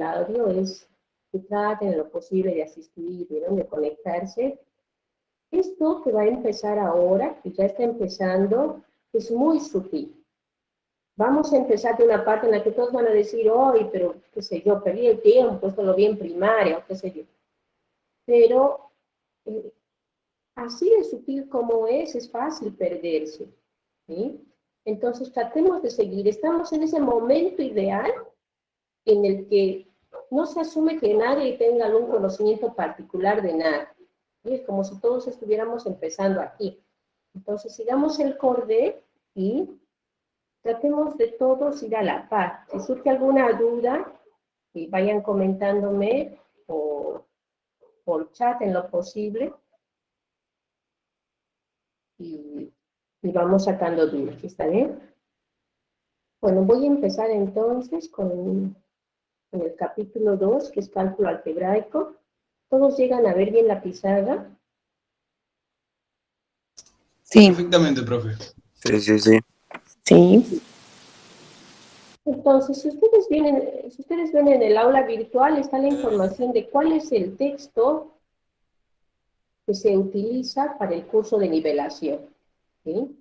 audio es que traten en lo posible de asistir, ¿no? De conectarse. Esto que va a empezar ahora, que ya está empezando, es muy sutil. Vamos a empezar de una parte en la que todos van a decir, ¡ay, pero qué sé yo, perdí el tiempo, esto lo vi en primaria, o qué sé yo! Pero así de sutil como es fácil perderse, ¿sí? Entonces tratemos de seguir. Estamos en ese momento ideal en el que no se asume que nadie tenga algún conocimiento particular de nada. ¿Sí? Es como si todos estuviéramos empezando aquí. Entonces sigamos el corde y tratemos de todos ir a la par. Si surge alguna duda, vayan comentándome por chat en lo posible y vamos sacando dudas, ¿está bien? Bueno, voy a empezar entonces con el capítulo 2, que es cálculo algebraico. ¿Todos llegan a ver bien la pizarra? Sí. Perfectamente, profe. Sí. Sí. Entonces, si ustedes ven en el aula virtual, está la información de cuál es el texto que se utiliza para el curso de nivelación, ¿sí?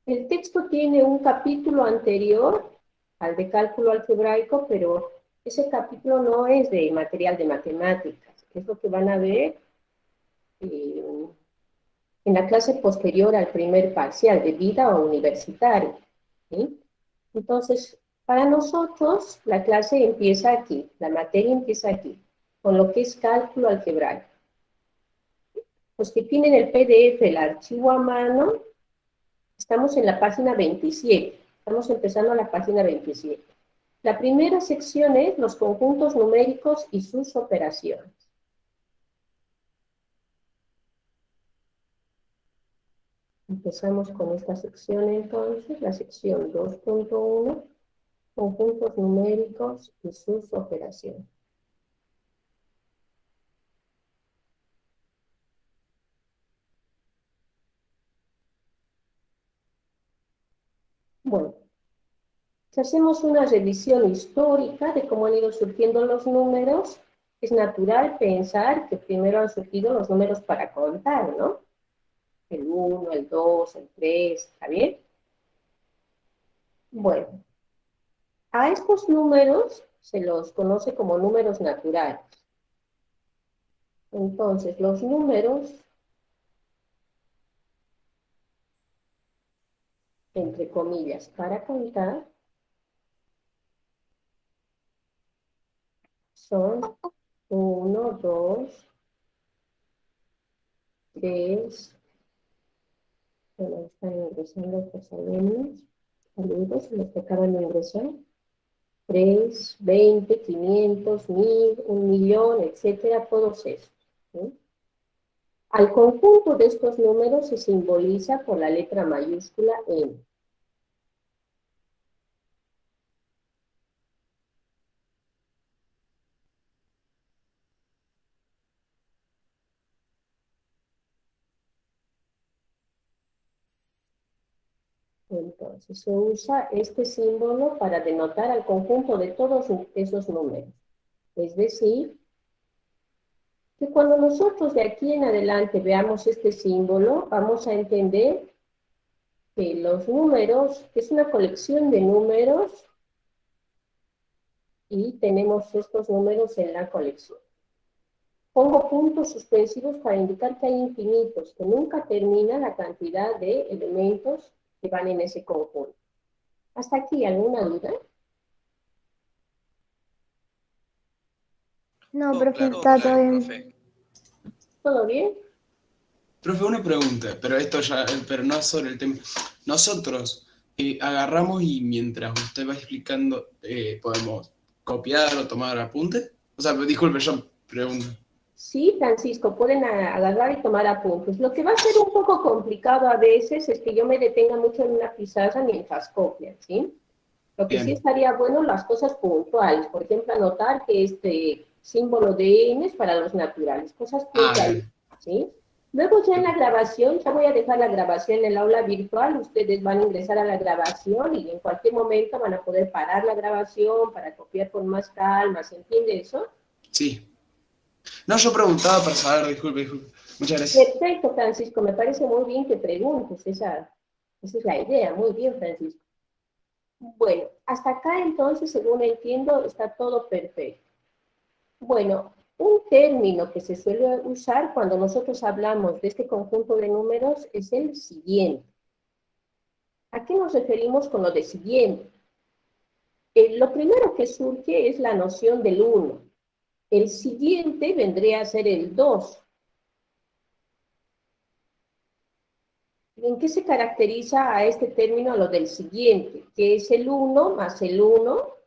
El texto tiene un capítulo anterior al de cálculo algebraico, pero ese capítulo no es de material de matemáticas, es lo que van a ver en la clase posterior al primer parcial de vida o universitario, ¿sí? Entonces, para nosotros, la clase empieza aquí, la materia empieza aquí, con lo que es cálculo algebraico. Los que tienen el PDF, el archivo a mano, estamos en la página 27. Estamos empezando la página 27. La primera sección es los conjuntos numéricos y sus operaciones. Empezamos con esta sección entonces, la sección 2.1, conjuntos numéricos y sus operaciones. Bueno, si hacemos una revisión histórica de cómo han ido surgiendo los números, es natural pensar que primero han surgido los números para contar, ¿no? El 1, el 2, el 3, ¿está bien? Bueno, a estos números se los conoce como números naturales. Entonces, los números, entre comillas, para contar, son 1, 2, 3, bueno, están ingresando estos alumnos, saludos, los que acaban de ingresar, 3, 20, 500, 1000, 1.000.000, etcétera, todos estos, ¿sí? Al conjunto de estos números se simboliza por la letra mayúscula N. Entonces, se usa este símbolo para denotar al conjunto de todos esos números. Es decir, que cuando nosotros de aquí en adelante veamos este símbolo, vamos a entender que los números, que es una colección de números, y tenemos estos números en la colección. Pongo puntos suspensivos para indicar que hay infinitos, que nunca termina la cantidad de elementos que van en ese conjunto. ¿Hasta aquí alguna duda? No, Todo profe, claro, está todo claro, bien. profe. ¿Todo bien? Profe, una pregunta, pero esto ya, pero no es sobre el tema. Nosotros agarramos y mientras usted va explicando, podemos copiar o tomar apunte. O sea, disculpe, yo pregunto. Sí, Francisco, pueden agarrar y tomar apuntes. Lo que va a ser un poco complicado a veces es que yo me detenga mucho en una pizarra mientras copian, ¿sí? Lo que sí Bien. estaría bueno, las cosas puntuales. Por ejemplo, anotar que este símbolo de N es para los naturales. Cosas puntuales, Bien. ¿sí? Luego ya en la grabación, ya voy a dejar la grabación en el aula virtual, ustedes van a ingresar a la grabación y en cualquier momento van a poder parar la grabación para copiar con más calma, ¿se entiende eso? Sí. No, yo preguntaba para saber, disculpe. Muchas gracias. Perfecto, Francisco, me parece muy bien que preguntes, esa es la idea, muy bien, Francisco. Bueno, hasta acá entonces, según entiendo, está todo perfecto. Bueno, un término que se suele usar cuando nosotros hablamos de este conjunto de números es el siguiente. ¿A qué nos referimos con lo de siguiente? Lo primero que surge es la noción del 1. El siguiente vendría a ser el 2. ¿En qué se caracteriza a este término lo del siguiente? Que es el 1 más el 1.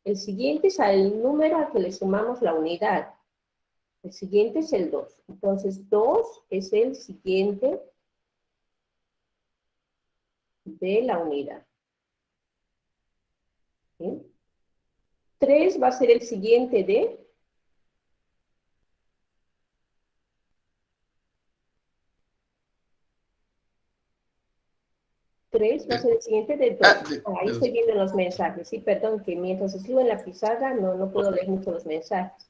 El siguiente es al número al que le sumamos la unidad. El siguiente es el 2. Entonces, 2 es el siguiente de la unidad. ¿Sí? 3 va a ser el siguiente de... Tres va a ser el siguiente de 2. Ahí estoy viendo los mensajes. Sí, perdón, que mientras escribo en la pizarra no puedo leer mucho los mensajes.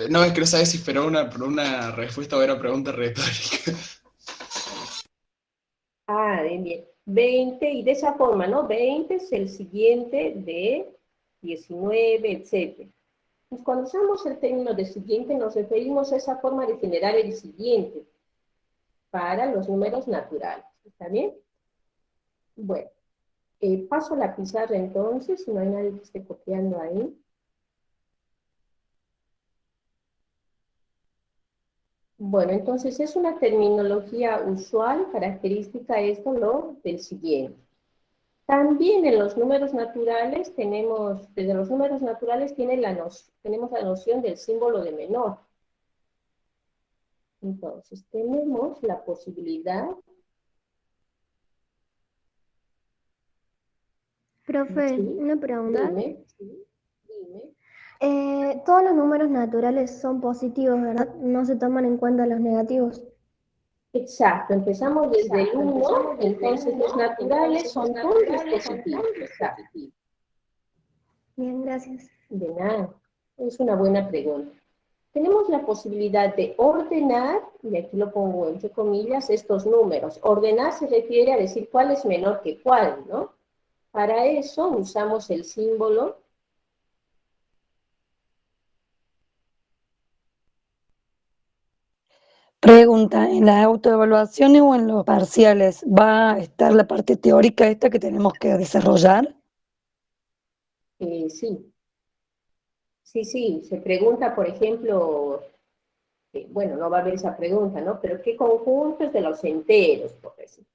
No, es que no sabes si esperó una respuesta o era pregunta retórica. Bien, bien. 20, y de esa forma, ¿no? 20 es el siguiente de 19, etc. Pues cuando usamos el término de siguiente, nos referimos a esa forma de generar el siguiente para los números naturales. ¿Está bien? Bueno, paso la pizarra entonces, si no hay nadie que esté copiando ahí. Bueno, entonces es una terminología usual, característica esto, lo del siguiente. También en los números naturales desde los números naturales tenemos la noción del símbolo de menor. Entonces, tenemos la posibilidad... Profe, Sí, una pregunta. dime, sí, dime. Todos los números naturales son positivos, ¿verdad? No se toman en cuenta los negativos. Exacto, empezamos desde el 1, entonces los naturales son todos los positivos. Exacto. Bien, gracias. De nada, es una buena pregunta. Tenemos la posibilidad de ordenar, y aquí lo pongo entre comillas, estos números. Ordenar se refiere a decir cuál es menor que cuál, ¿no? Para eso usamos el símbolo. Pregunta, ¿en las autoevaluaciones o en los parciales va a estar la parte teórica esta que tenemos que desarrollar? Sí. Sí, se pregunta, por ejemplo, bueno, no va a haber esa pregunta, ¿no? Pero ¿qué conjuntos de los enteros, por decir?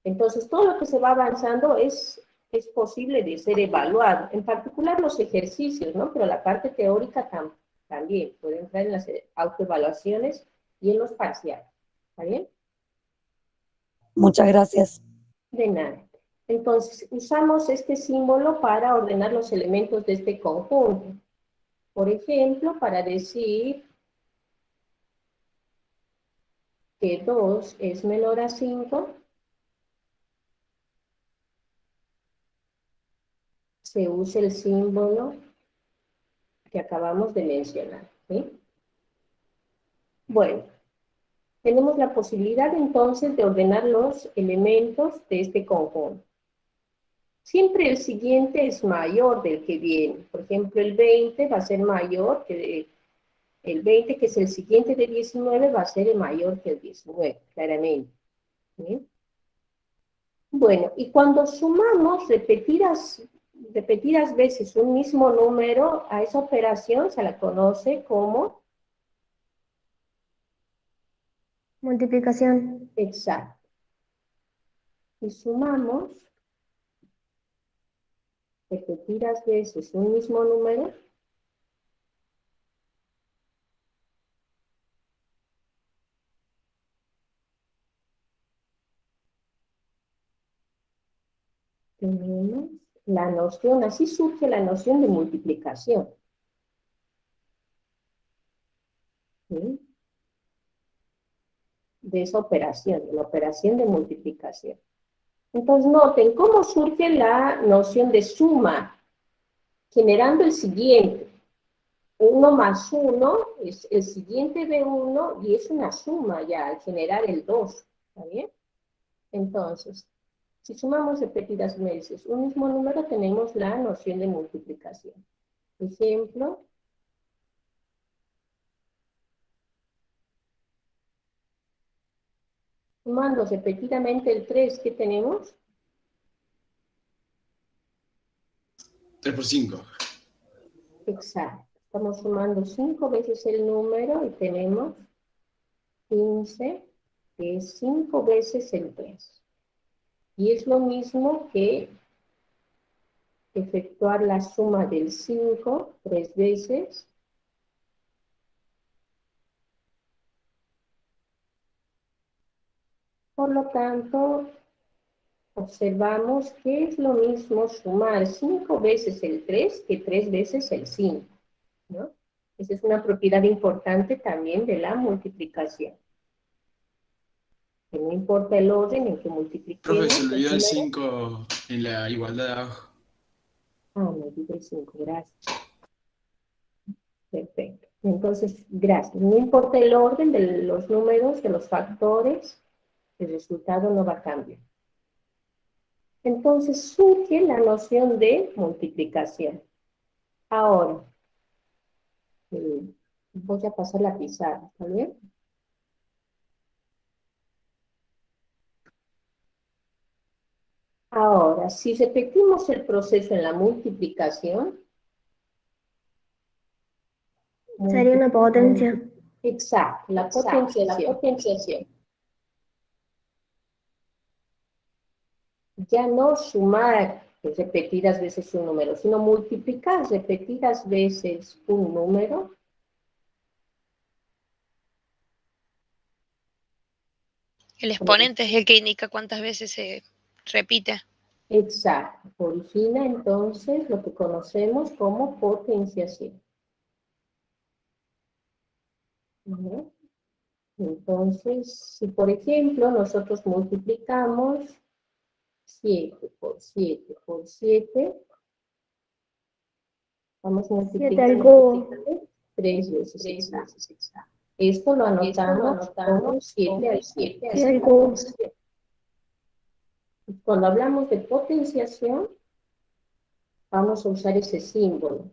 Entonces, todo lo que se va avanzando es posible de ser evaluado, en particular los ejercicios, ¿no? Pero la parte teórica también puede entrar en las autoevaluaciones y en los parciales, ¿está bien? Muchas gracias. De nada. Entonces, usamos este símbolo para ordenar los elementos de este conjunto. Por ejemplo, para decir que 2 es menor a 5, se usa el símbolo que acabamos de mencionar, ¿sí? Bueno, tenemos la posibilidad entonces de ordenar los elementos de este conjunto. Siempre el siguiente es mayor del que viene. Por ejemplo, el 20 va a ser mayor que el 20, que es el siguiente de 19, va a ser mayor que el 19, claramente. ¿Sí? Bueno, y cuando sumamos repetidas veces un mismo número, a esa operación se la conoce como... Multiplicación. Exacto. Y sumamos repetidas veces un mismo número, tenemos la noción, así surge la noción de multiplicación. ¿Sí? de esa operación, de la operación de multiplicación. Entonces, noten cómo surge la noción de suma, generando el siguiente. 1 más 1 es el siguiente de 1 y es una suma ya al generar el 2. ¿Está bien? Entonces, si sumamos repetidas veces un mismo número, tenemos la noción de multiplicación. Ejemplo. Sumando repetidamente el 3, ¿qué tenemos? 3 por 5. Exacto. Estamos sumando 5 veces el número y tenemos 15, que es 5 veces el 3. Y es lo mismo que efectuar la suma del 5 3 veces. Por lo tanto, observamos que es lo mismo sumar 5 veces el 3 que 3 veces el 5, ¿no? Esa es una propiedad importante también de la multiplicación. Que no importa el orden en que multipliquemos. Profe, se olvidó el número. 5 en la igualdad de abajo. Me olvidé el 5, gracias. Perfecto. Entonces, gracias. No importa el orden de los números, de los factores, el resultado no va a cambiar. Entonces surge la noción de multiplicación. Ahora, voy a pasar la pizarra, ¿está bien? Ahora, si repetimos el proceso en la multiplicación, Sería una potencia. exacto, la potenciación. Ya no sumar repetidas veces un número, sino multiplicar repetidas veces un número. El exponente es el que indica cuántas veces se repite. Exacto, origina entonces lo que conocemos como potenciación. ¿No? Entonces, si por ejemplo nosotros multiplicamos 7 por 7 por 7, vamos a multiplicar 3 veces exacto. Esto lo anotamos como 7 al 7. Cuando hablamos de potenciación, vamos a usar ese símbolo.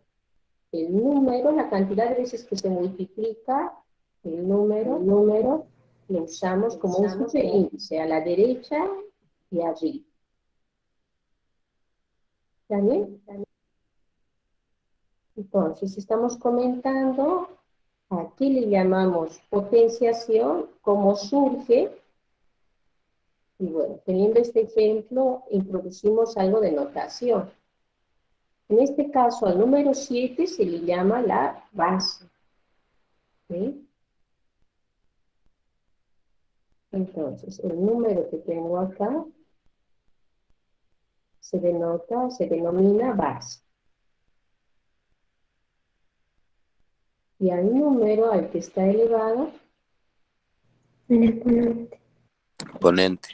El número, la cantidad de veces que se multiplica, el número lo usamos como un superíndice a la derecha y arriba. ¿Está bien? Entonces, estamos comentando, aquí le llamamos potenciación, cómo surge. Y bueno, teniendo este ejemplo, introducimos algo de notación. En este caso, al número 7 se le llama la base. ¿Sí? Entonces, el número que tengo acá se denomina base. Y al número al que está elevado, El exponente. Exponente.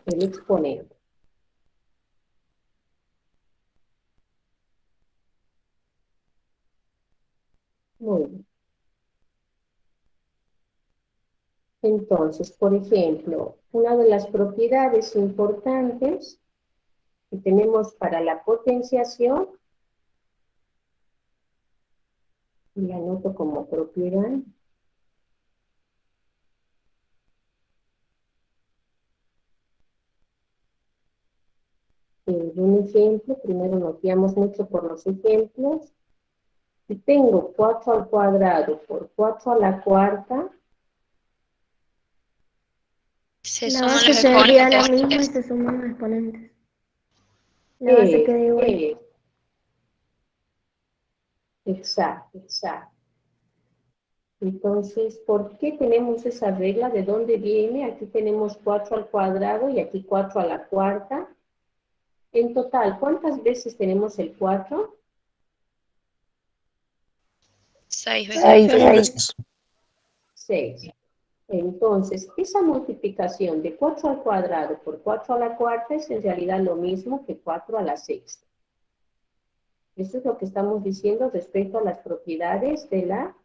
el exponente. Muy bien. Entonces, por ejemplo, una de las propiedades importantes que tenemos para la potenciación, y la anoto como propiedad, un ejemplo, primero nos guiamos mucho por los ejemplos. Si tengo 4 al cuadrado por 4 a la cuarta, La base sería la misma y se suman los exponentes. La base queda igual. Exacto. Entonces, ¿por qué tenemos esa regla? ¿De dónde viene? Aquí tenemos 4 al cuadrado y aquí 4 a la cuarta. En total, ¿cuántas veces tenemos el 4? 6 veces. 6. Entonces, esa multiplicación de 4 al cuadrado por 4 a la cuarta es en realidad lo mismo que 4 a la sexta. Eso es lo que estamos diciendo respecto a las propiedades de la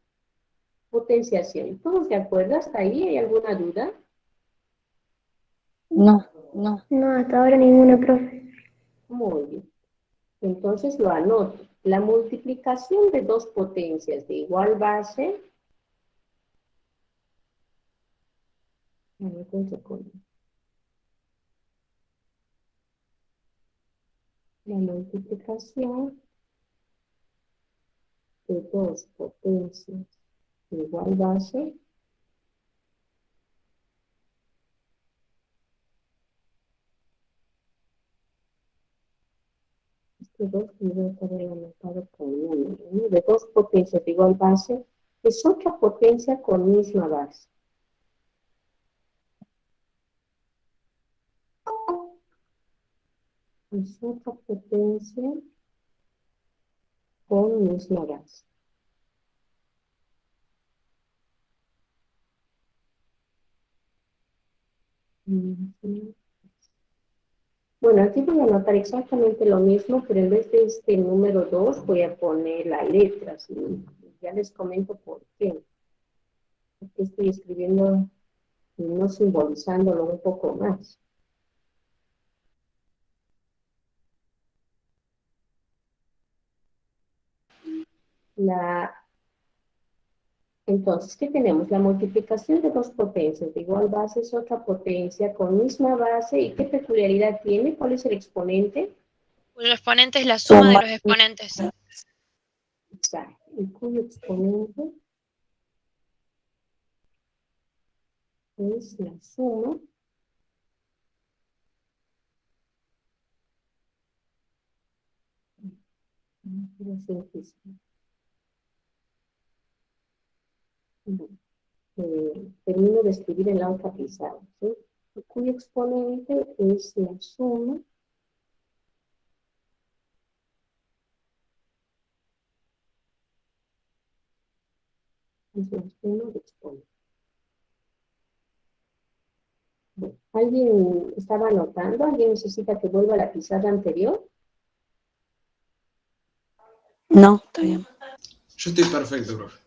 potenciación. ¿Todos de acuerdo hasta ahí? ¿Hay alguna duda? No, no. No, hasta ahora ninguna, profe. Muy bien. Entonces lo anoto. La multiplicación de dos potencias de igual base. La multiplicación de dos potencias de igual base este 2 debe estar anotado con número, ¿no? De dos potencias de igual base es otra potencia con misma base. Es otra potencia con misma base. Bueno, aquí voy a anotar exactamente lo mismo, pero en vez de este número 2 voy a poner la letra. ¿Sí? Ya les comento por qué. Porque estoy escribiendo y no simbolizándolo un poco más. Entonces, ¿qué tenemos? La multiplicación de dos potencias de igual base es otra potencia con misma base. ¿Y qué peculiaridad tiene? ¿Cuál es el exponente? Cuyo exponente es la suma de Suma. los exponentes. Exacto. Y cuyo exponente es la suma termino de escribir en la hoja pisada, ¿sí? Cuyo exponente es la suma de exponentes. Bueno, ¿alguien estaba anotando? ¿Alguien necesita que vuelva a la pizarra anterior? No, está bien. Yo estoy perfecto, profe.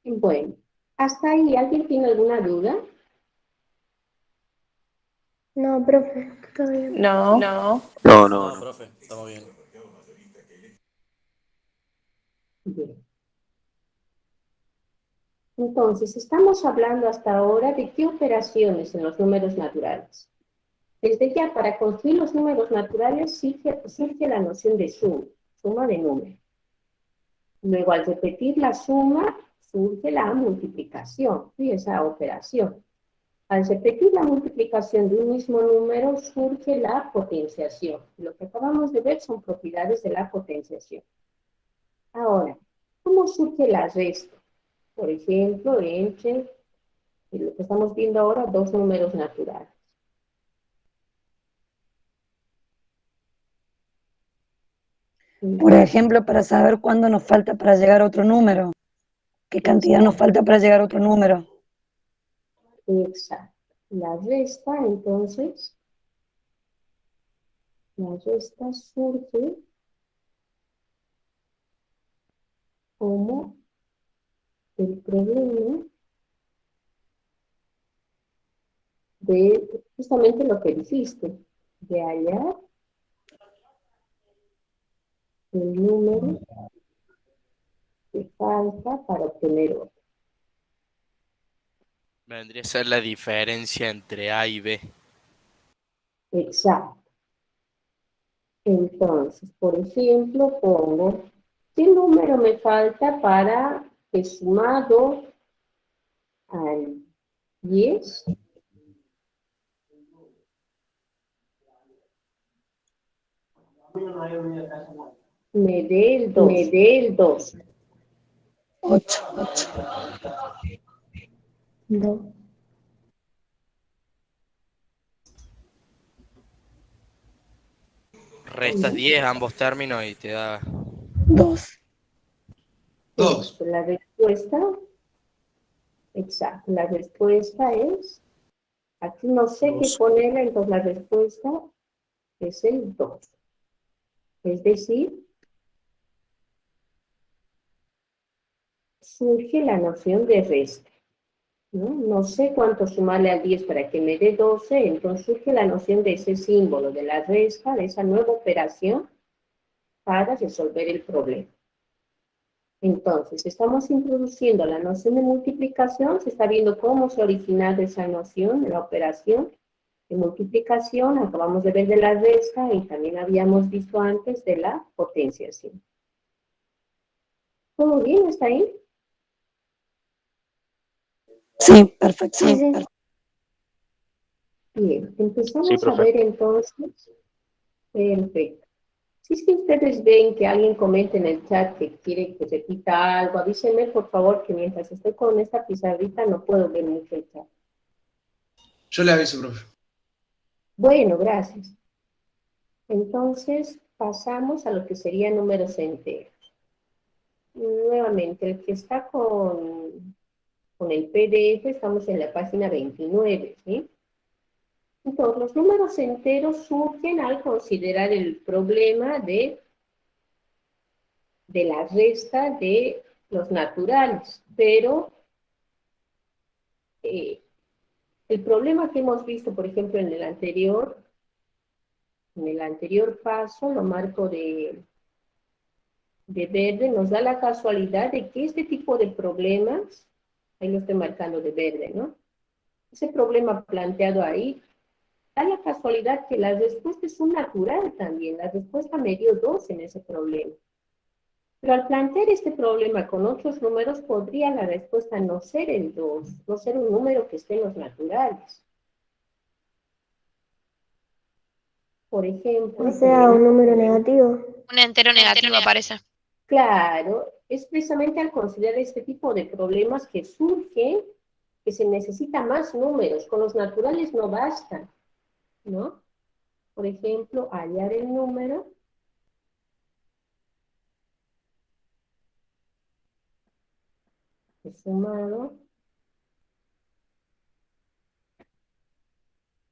Bueno, hasta ahí, ¿alguien tiene alguna duda? No, profe, está bien. No. No, profe, estamos bien. Bien. Entonces, estamos hablando hasta ahora de qué operaciones en los números naturales. Desde ya, para construir los números naturales surge la noción de suma de números. Luego, al repetir la suma, surge la multiplicación, y esa operación. Al repetir la multiplicación de un mismo número, surge la potenciación. Lo que acabamos de ver son propiedades de la potenciación. Ahora, ¿cómo surge la resta? Por ejemplo, entre lo que estamos viendo ahora, dos números naturales. Por ejemplo, para saber cuándo nos falta para llegar a otro número, qué cantidad nos falta para llegar a otro número. Exacto. La resta, entonces, la resta surge como el problema de justamente lo que dijiste, de hallar el número que falta para obtener otro. Vendría a ser la diferencia entre A y B. Exacto. Entonces, por ejemplo, pongo, ¿qué número me falta para que sumado al 10 me dé el 2? Me dé el 2. 8. 2. Restas 10 ambos términos y te da 2. 2. La respuesta Exacto, la respuesta es, aquí no sé qué ponerla, entonces la respuesta es el 2. Es decir, surge la noción de resta, ¿no? No sé cuánto sumarle al 10 para que me dé 12, entonces surge la noción de ese símbolo, de la resta, de esa nueva operación para resolver el problema. Entonces, estamos introduciendo la noción de multiplicación, se está viendo cómo se origina esa noción de la operación de multiplicación, acabamos de ver de la resta y también habíamos visto antes de la potenciación. ¿Todo bien? ¿Está ahí? Sí, perfecto. Sí, sí. Bien, empezamos Sí, profe. a ver entonces. Perfecto. Si es que ustedes ven que alguien comenta en el chat que quiere que repita algo, avísenme por favor que mientras estoy con esta pizarrita no puedo ver mucho el chat. Yo le aviso, profe. Bueno, gracias. Entonces pasamos a lo que sería números enteros. Nuevamente, el que está con el PDF, estamos en la página 29, ¿sí? Entonces, los números enteros surgen al considerar el problema de la resta de los naturales, pero el problema que hemos visto, por ejemplo, en el anterior paso, lo marco de verde, nos da la casualidad de que este tipo de problemas, ahí lo estoy marcando de verde, ¿no? Ese problema planteado ahí, da la casualidad que la respuesta es un natural también, la respuesta me dio 2 en ese problema. Pero al plantear este problema con otros números, podría la respuesta no ser el 2, no ser un número que esté en los naturales. Por ejemplo, O sea, un número negativo. Un entero negativo aparece. claro, es precisamente al considerar este tipo de problemas que surgen, que se necesita más números. Con los naturales no basta, ¿no? Por ejemplo, hallar el número sumado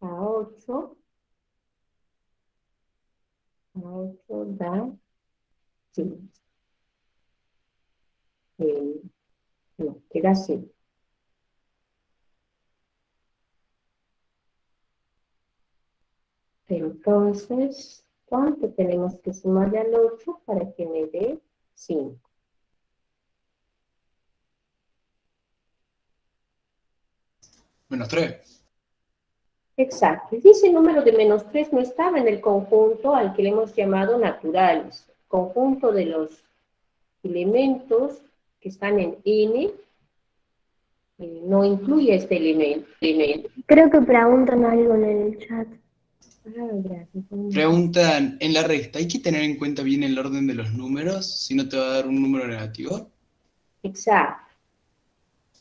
a 8 da 5. No, queda así. Entonces, ¿cuánto tenemos que sumarle al 8 para que me dé 5? -3. Exacto. Y ese número de -3 no estaba en el conjunto al que le hemos llamado naturales. Conjunto de los elementos que están en N no incluye este elemento. Creo que preguntan algo en el chat. Gracias. Preguntan, en la resta, ¿hay que tener en cuenta bien el orden de los números? Si no te va a dar un número negativo. Exacto.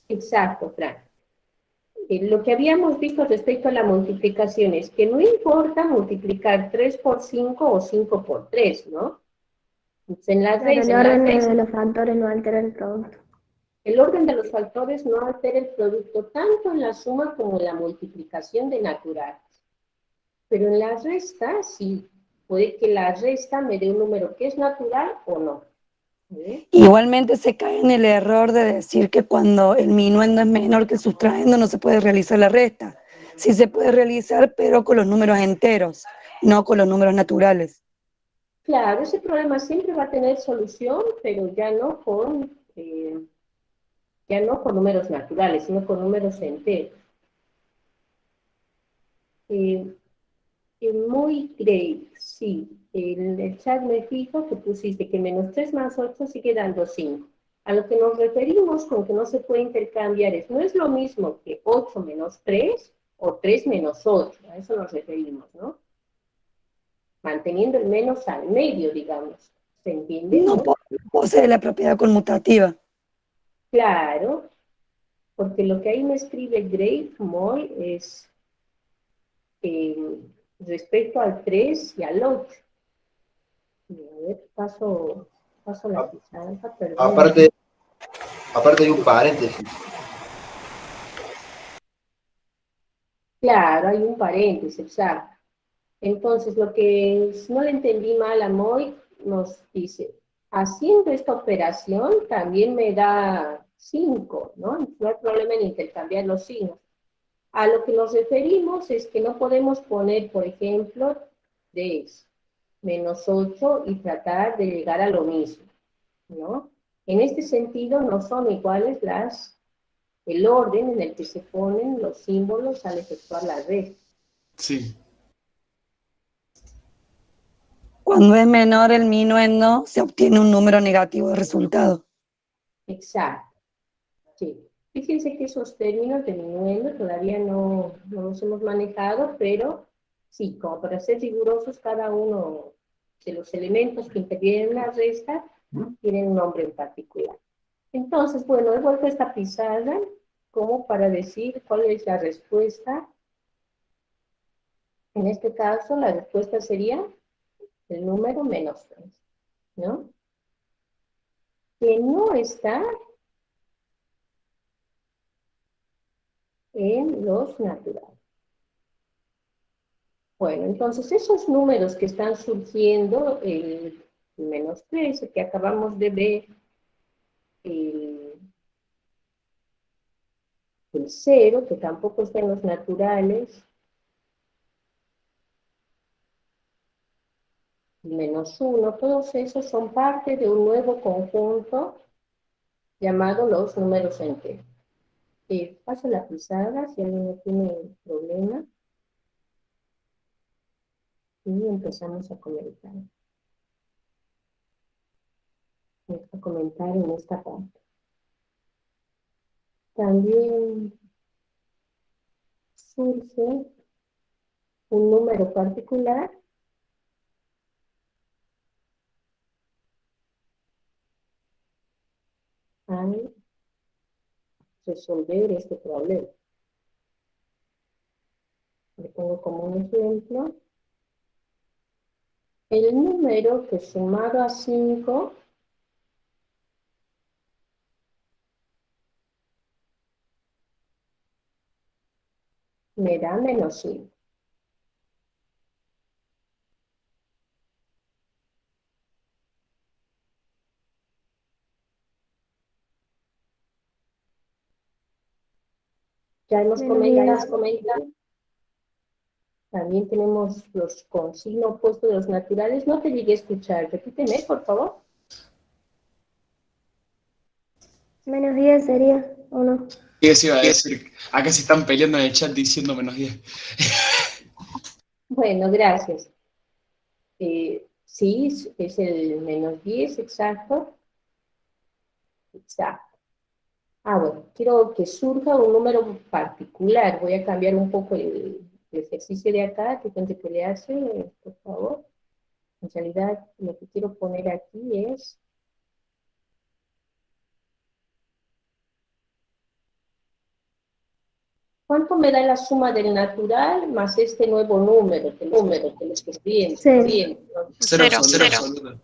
Exacto, Fran. Lo que habíamos visto respecto a la multiplicación es que no importa multiplicar 3 por 5 o 5 por 3, ¿no? Entonces, en la Pero resta, el orden de los factores no altera el producto. el orden de los factores no altera el producto tanto en la suma como en la multiplicación de naturales. Pero en la resta, sí, puede que la resta me dé un número que es natural o no. ¿Sí? Igualmente se cae en el error de decir que cuando el minuendo es menor que el sustrayendo no se puede realizar la resta. Sí se puede realizar, pero con los números enteros, no con los números naturales. Claro, ese problema siempre va a tener solución, pero ya no con números naturales, sino con números enteros. Muy great, sí. En el chat me fijo que pusiste que -3 más 8 sigue dando 5. A lo que nos referimos con que no se puede intercambiar no es lo mismo que 8 menos 3 o 3 menos 8. A eso nos referimos, ¿no? Manteniendo el menos al medio, digamos. ¿Se entiende? No posee la propiedad conmutativa. Claro, porque lo que ahí me escribe Great Moy es respecto al 3 y al 8. A ver, paso la pizarra, perdón. Aparte hay un paréntesis. Claro, hay un paréntesis, exacto. Entonces, lo que si no le entendí mal a Moy, nos dice, haciendo esta operación también me da 5, ¿no? No hay problema en intercambiar los signos. A lo que nos referimos es que no podemos poner, por ejemplo, 10, -8 y tratar de llegar a lo mismo, ¿no? En este sentido, no son iguales el orden en el que se ponen los símbolos al efectuar la resta. Sí. Cuando es menor el minuendo, se obtiene un número negativo de resultado. Exacto, sí. Fíjense que esos términos de minuendo todavía no los hemos manejado, pero sí, como para ser rigurosos, cada uno de los elementos que intervienen en la resta tienen un nombre en particular. Entonces, bueno, he vuelto a esta pizarra como para decir cuál es la respuesta. En este caso, la respuesta sería el número -3, ¿no? Que no está en los naturales. Bueno, entonces esos números que están surgiendo, el -13 que acabamos de ver, el 0, que tampoco está en los naturales, el -1, todos esos son parte de un nuevo conjunto llamado los números enteros. Paso la pizarra si alguien no tiene problema. Y empezamos a comentar. A comentar en esta parte. También surge un número particular al resolver este problema. Le pongo como un ejemplo. El número que sumado a 5 me da -5. Ya hemos comentado. También tenemos los con signo opuesto de los naturales. No te llegué a escuchar. Repíteme, por favor. -10 sería, ¿o no? Sí, eso iba a decir. Acá se están peleando en el chat diciendo -10. Bueno, gracias. Sí, es el -10, exacto. Exacto. Bueno, quiero que surja un número particular. Voy a cambiar un poco el ejercicio de acá, que gente que le hace, por favor. En realidad, lo que quiero poner aquí es ¿cuánto me da la suma del natural más este nuevo número que le estoy viendo? 0. Cero, Cero. absoluto.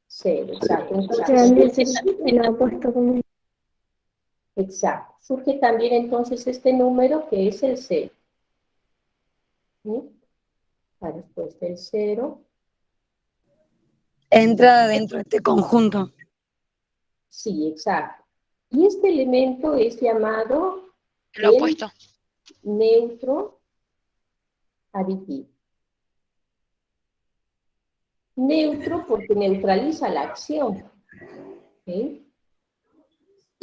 0, exacto. También sería el opuesto como... Exacto. Surge también entonces este número que es el 0. ¿Sí? La respuesta es 0. Entra dentro de este conjunto. Sí, exacto. Y este elemento es llamado Lo opuesto. neutro aditivo. Neutro porque neutraliza la acción. ¿Sí?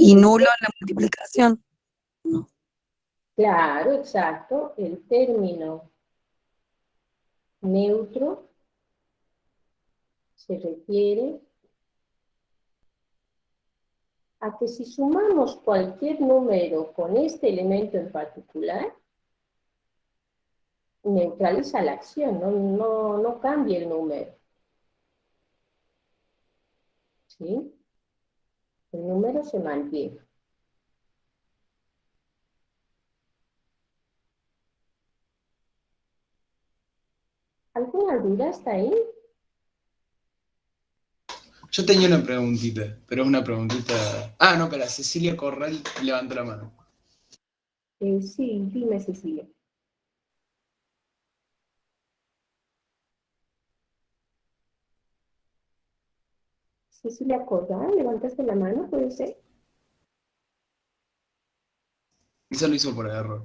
Y nulo en la multiplicación. No. Claro, exacto. El término neutro se refiere a que si sumamos cualquier número con este elemento en particular, neutraliza la acción, no cambia el número. ¿Sí? El número se mantiene. ¿Alguna duda hasta ahí? Yo tenía una preguntita, pero es una preguntita. No, espera, Cecilia Corral levantó la mano. Sí, dime, Cecilia. Cecilia Cordán, ¿levantaste la mano? ¿Puede ser? Eso lo hizo por error.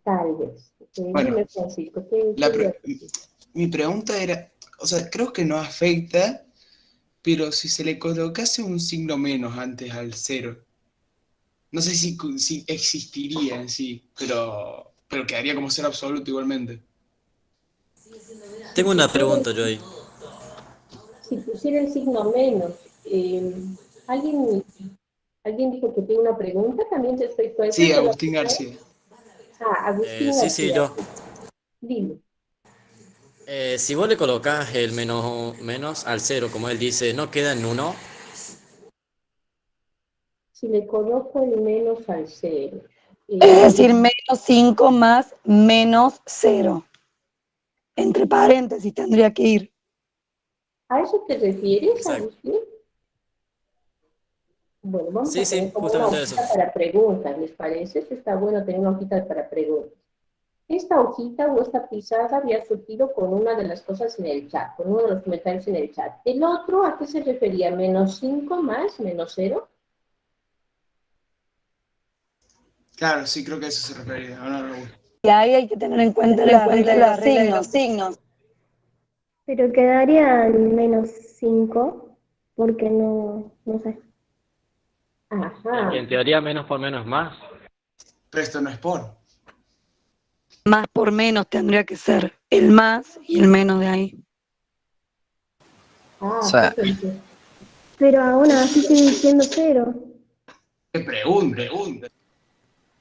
Tal vez. Bueno, Dime, Francisco, ¿qué La ibas pre- a decir? mi pregunta era, o sea, creo que no afecta, pero si se le colocase un signo menos antes al 0, no sé si existiría en sí, pero quedaría como ser absoluto igualmente. Tengo una pregunta yo ahí. Si pusiera el signo menos, ¿alguien, alguien dijo que tiene una pregunta también respecto a eso? Sí, Agustín García. Agustín Sí, García, yo. dime. Si vos le colocás el menos al 0, como él dice, ¿no queda en 1? Si le coloco el menos al 0. Es decir, menos 5 más menos 0. Entre paréntesis tendría que ir. ¿A eso te refieres, Exacto. Agustín? Bueno, vamos Sí, a sí, poner como una justamente eso. hojita para preguntas, ¿les parece? Eso está bueno tener una hojita para preguntas. Esta hojita o esta pizarra había surgido con una de las cosas en el chat, con uno de los comentarios en el chat. ¿El otro a qué se refería? ¿Menos 5 más menos 0? Claro, sí, creo que a eso se refería. Ahora no. Y ahí hay que tener en cuenta la regla de los signos. Pero quedaría en menos 5, porque no sé. Ajá. Y en teoría menos por menos más. Pero esto no es por. Más por menos tendría que ser el más y el menos de ahí. ¿Qué pensé? Pero aún así sigue siendo 0. ¡Qué pregunta!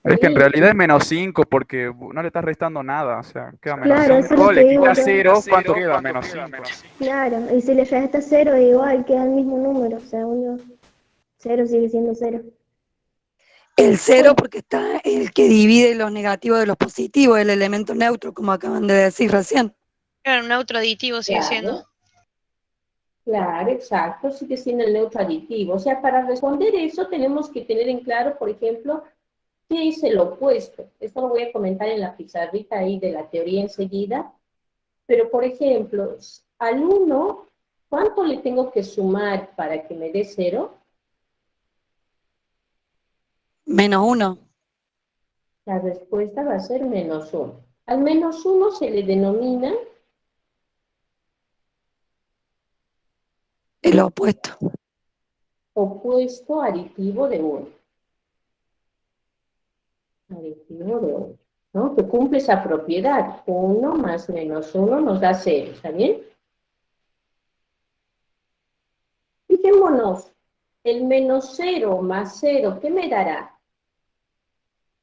Es que en realidad es menos 5 porque no le estás restando nada, o sea, queda menos Claro, eso es 5, lo que le digo quitas yo. 0, ¿cuánto queda? Menos 5. Claro, y si le resta 0 igual queda el mismo número, o sea, 0 sigue siendo 0. El 0 porque está el que divide los negativos de los positivos, el elemento neutro, como acaban de decir recién. Claro, un neutro aditivo sigue siendo. Claro, claro, exacto, sigue siendo el neutro aditivo. O sea, para responder eso tenemos que tener en claro, por ejemplo, ¿qué es el opuesto? Esto lo voy a comentar en la pizarrita ahí de la teoría enseguida. Pero, por ejemplo, al 1, ¿cuánto le tengo que sumar para que me dé 0? Menos 1. La respuesta va a ser menos 1. Al menos 1 se le denomina El opuesto. opuesto aditivo de 1. Aditivo de 1, ¿no? Que cumple esa propiedad. 1 más menos 1 nos da 0, ¿está bien? Fijémonos, el menos 0 más 0, ¿qué me dará?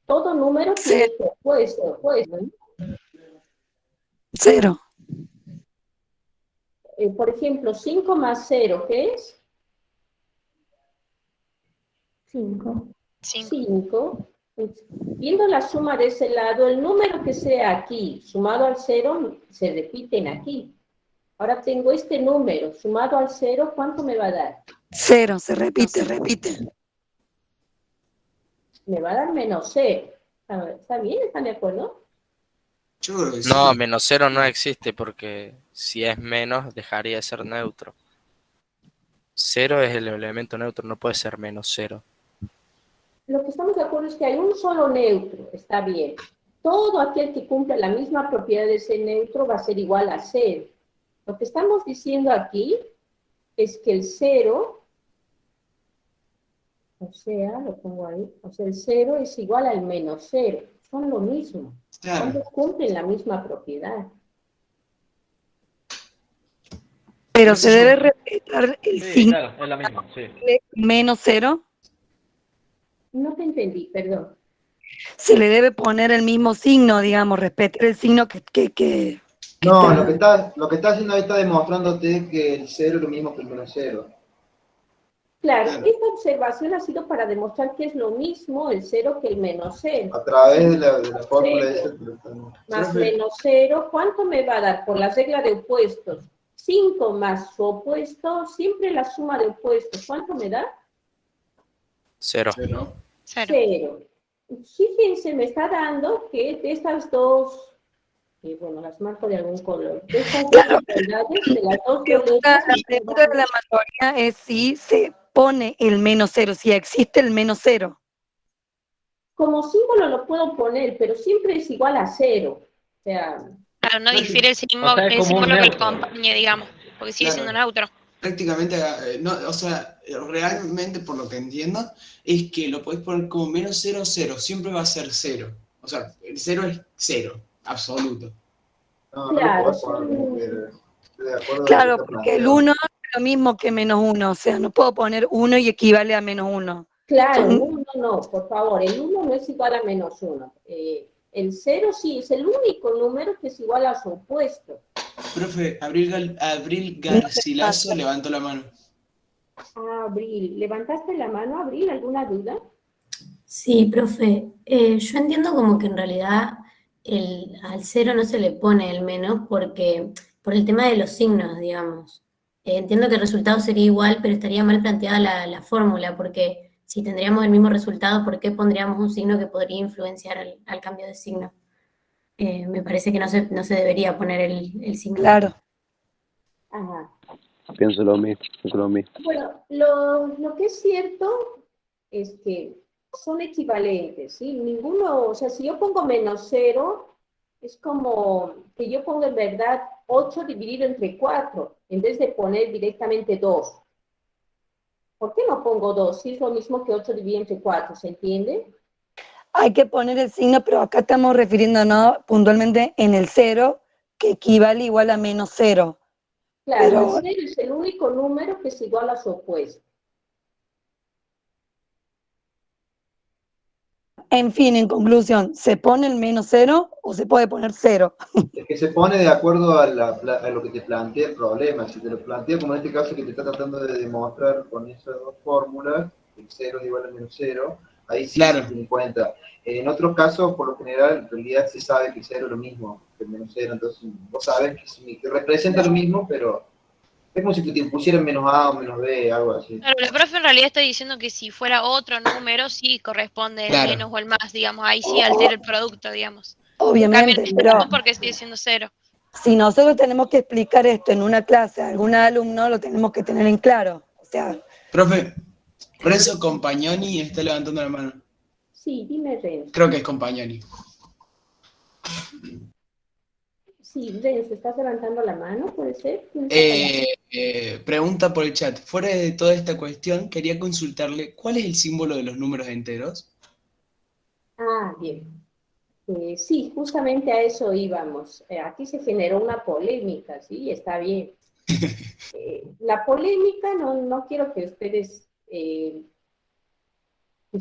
Todo número tiene su opuesto, ¿no? 0. Por ejemplo, 5 más 0, ¿qué es? 5. 5. Viendo la suma de ese lado, el número que sea aquí, sumado al 0, se repiten aquí. Ahora tengo este número, sumado al 0, ¿cuánto me va a dar? 0, se repite. Me va a dar menos 0. ¿Está bien? ¿Están de acuerdo? Yo creo que sí. No, menos 0 no existe porque si es menos dejaría de ser neutro. 0 es el elemento neutro, no puede ser menos 0. Lo que estamos de acuerdo es que hay un solo neutro, está bien. Todo aquel que cumpla la misma propiedad de ese neutro va a ser igual a 0. Lo que estamos diciendo aquí es que el 0, o sea, lo pongo ahí, o sea, el 0 es igual al menos 0. Son lo mismo. Claro. Ambos cumplen la misma propiedad. Pero se debe respetar el Sí, signo claro, es la misma, sí. menos 0. No te entendí, perdón. Se le debe poner el mismo signo, digamos, respetar el signo que No, está. lo que está haciendo ahí está demostrándote que el 0 es lo mismo que el menos 0. Claro, esta observación ha sido para demostrar que es lo mismo el 0 que el menos 0. A través de la fórmula esa. Más menos 0, ¿cuánto me va a dar? Por la regla de opuestos. 5 más su opuesto, siempre la suma de opuestos. ¿Cuánto me da? 0. 0. Fíjense, me está dando que de estas dos, bueno, las marco de algún color, de estas dos Claro, igualdades, de las dos la violetas, pregunta de la mayoría es si se pone el -0, si existe el -0. como símbolo lo puedo poner, pero siempre es igual a 0. O sea, Claro, no difiere el símbolo, O sea, es como un que lo neutro. acompañe, digamos, porque sigue siendo neutro. Prácticamente, no, o sea, realmente por lo que entiendo, es que lo podés poner como -0, 0, siempre va a ser 0. O sea, el 0 es 0, absoluto. No, no lo claro, podés poner como quieras. Estoy de acuerdo con lo que Claro, está porque el planteado. 1 es lo mismo que -1, o sea, no puedo poner 1 y equivale a -1. claro, Son- 1 no, por favor, el 1 no es igual a -1. El 0 sí, es el único número que es igual a su opuesto. Profe, Abril Garcilaso levantó la mano. Abril, ¿levantaste la mano, Abril? ¿Alguna duda? Sí, profe. Yo entiendo como que en realidad al 0 no se le pone el menos porque por el tema de los signos, digamos. Entiendo que el resultado sería igual, pero estaría mal planteada la fórmula, porque si tendríamos el mismo resultado, ¿por qué pondríamos un signo que podría influenciar al cambio de signo? Me parece que no se debería poner el signo. Claro. Ajá. Pienso lo mismo, Bueno, lo que es cierto es que son equivalentes, ¿sí? Ninguno, o sea, si yo pongo -0, es como que yo pongo en verdad 8 dividido entre 4, en vez de poner directamente 2. ¿Por qué no pongo 2? Si es lo mismo que 8 dividido entre 4, ¿se entiende? Hay que poner el signo, pero acá estamos refiriéndonos puntualmente en el 0, que equivale igual a -0. Claro, Pero, el 0 es el único número que es igual a su opuesto. en fin, en conclusión, ¿se pone el -0 o se puede poner 0? Es que se pone de acuerdo a lo que te plantea el problema. Si te lo plantea como en este caso que te está tratando de demostrar con esas dos fórmulas, el 0 es igual a -0, ahí sí se tiene en cuenta. En otros casos, por lo general, en realidad se sabe que 0 es lo mismo que el -0, entonces vos sabés que representa lo mismo, pero es como si te impusieran -a o -b, algo así. Claro, la profe en realidad está diciendo que si fuera otro número, sí corresponde el menos o el más, digamos, ahí sí altera el producto, digamos. Obviamente, Cambia el pero signo porque sigue siendo 0. si nosotros tenemos que explicar esto en una clase a algún alumno, lo tenemos que tener en claro. O sea, Profe, Renzo Compagnoni está levantando la mano. Sí, dime, Renzo. Creo que es Compagnoni. Sí, Renzo, ¿estás levantando la mano? ¿Puede ser? Pregunta por el chat. Fuera de toda esta cuestión, quería consultarle cuál es el símbolo de los números enteros. Bien. Sí, justamente a eso íbamos. Aquí se generó una polémica, ¿sí? Está bien. La polémica, no quiero que ustedes que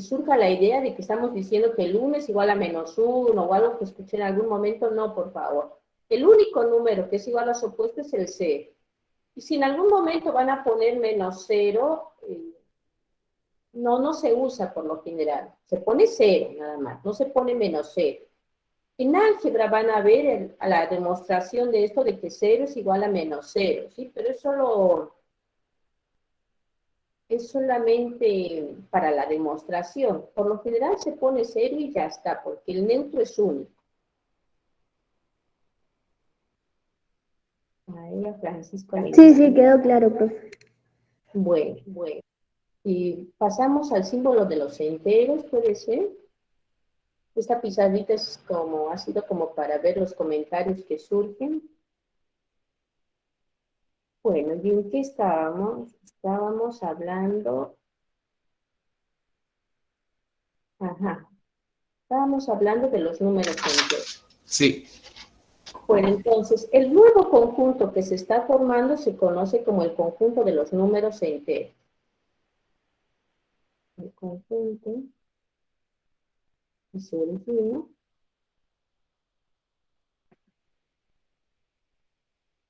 surja la idea de que estamos diciendo que el 1 es igual a -1 o algo que escuché en algún momento. No, por favor. El único número que es igual a su opuesto es el 0. Y si en algún momento van a poner -0, no se usa por lo general. Se pone 0 nada más, no se pone -0. En álgebra van a ver a la demostración de esto de que 0 es igual a -0, ¿sí? Pero es solamente para la demostración. Por lo general se pone 0 y ya está, porque el neutro es único. Ahí a Francisco. Sí, quedó claro, profe. Bueno. Y pasamos al símbolo de los enteros, ¿puede ser? Esta pizarrita ha sido como para ver los comentarios que surgen. Bueno, ¿y en qué estábamos? Estábamos hablando... Estábamos hablando de los números enteros. Sí. Bueno, entonces, el nuevo conjunto que se está formando se conoce como el conjunto de los números enteros. El conjunto que se origina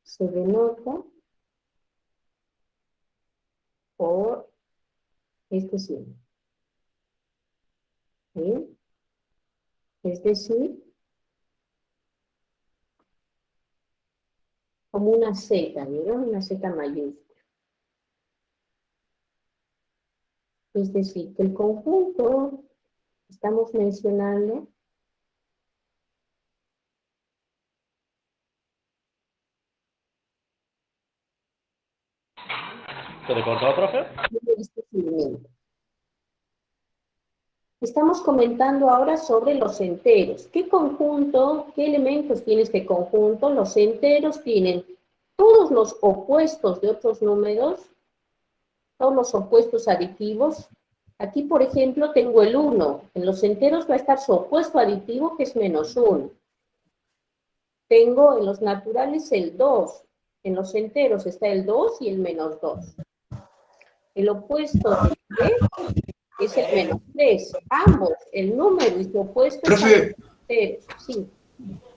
se denota por este signo. ¿Sí? Es decir, como una Z, ¿vieron? Una Z mayúscula. Es decir, que el conjunto estamos mencionando. ¿Se le cortó, profe? Estamos comentando ahora sobre los enteros. ¿Qué conjunto, qué elementos tiene este conjunto? Los enteros tienen todos los opuestos de otros números, todos los opuestos aditivos. Aquí, por ejemplo, tengo el 1. En los enteros va a estar su opuesto aditivo, que es -1. Tengo en los naturales el 2. En los enteros está el 2 y el -2. El opuesto del 3 es el -3. Ambos, el número y su opuesto Profe, están enteros. Sí.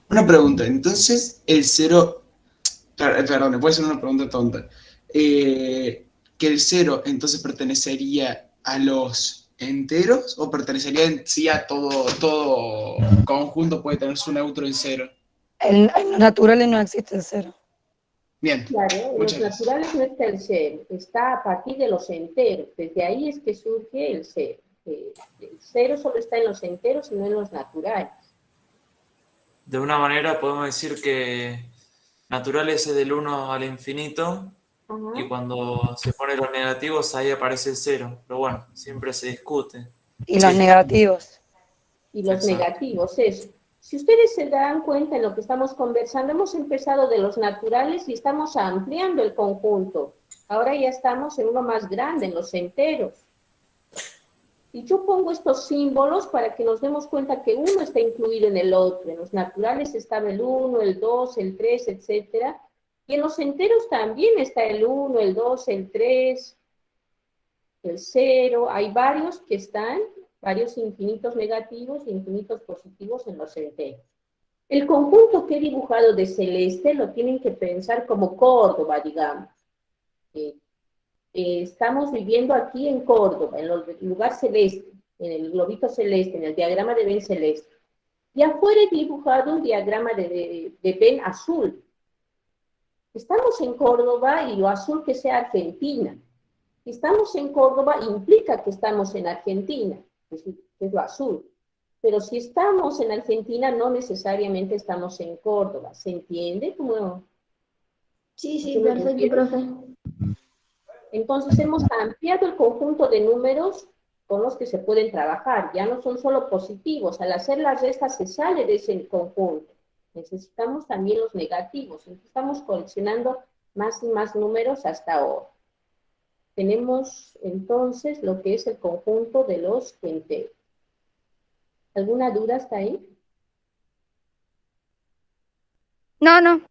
una pregunta. Entonces, el 0... Perdón, puede ser una pregunta tonta. Que el 0 entonces pertenecería a los enteros o pertenecería en sí a todo conjunto puede tener su neutro en 0. En los naturales no existe el 0. Bien. Claro, en los naturales no está el 0, está a partir de los enteros. Desde ahí es que surge el 0. El 0 solo está en los enteros y no en los naturales. De una manera podemos decir que naturales es del 1 al infinito. Ajá. Y cuando se ponen los negativos, ahí aparece el 0. Pero bueno, siempre se discute. Y los negativos. Y los Exacto. negativos, eso. Si ustedes se dan cuenta en lo que estamos conversando, hemos empezado de los naturales y estamos ampliando el conjunto. Ahora ya estamos en uno más grande, en los enteros. Y yo pongo estos símbolos para que nos demos cuenta que uno está incluido en el otro. En los naturales estaba el 1, el 2, el 3, etc. Y en los enteros también está el 1, el 2, el 3, el 0. Hay varios que están, varios infinitos negativos e infinitos positivos en los enteros. El conjunto que he dibujado de celeste lo tienen que pensar como Córdoba, digamos. Estamos viviendo aquí en Córdoba, en el lugar celeste, en el globito celeste, en el diagrama de Venn celeste. Y afuera he dibujado un diagrama de Venn azul. Estamos en Córdoba y lo azul que sea Argentina. Estamos en Córdoba implica que estamos en Argentina, que es lo azul. Pero si estamos en Argentina, no necesariamente estamos en Córdoba. ¿Se entiende? ¿Cómo? Sí, perfecto, profe. Entonces hemos ampliado el conjunto de números con los que se pueden trabajar. Ya no son solo positivos. Al hacer las restas se sale de ese conjunto. Necesitamos también los negativos. Entonces estamos coleccionando más y más números hasta ahora. Tenemos entonces lo que es el conjunto de los enteros. ¿Alguna duda hasta ahí? No.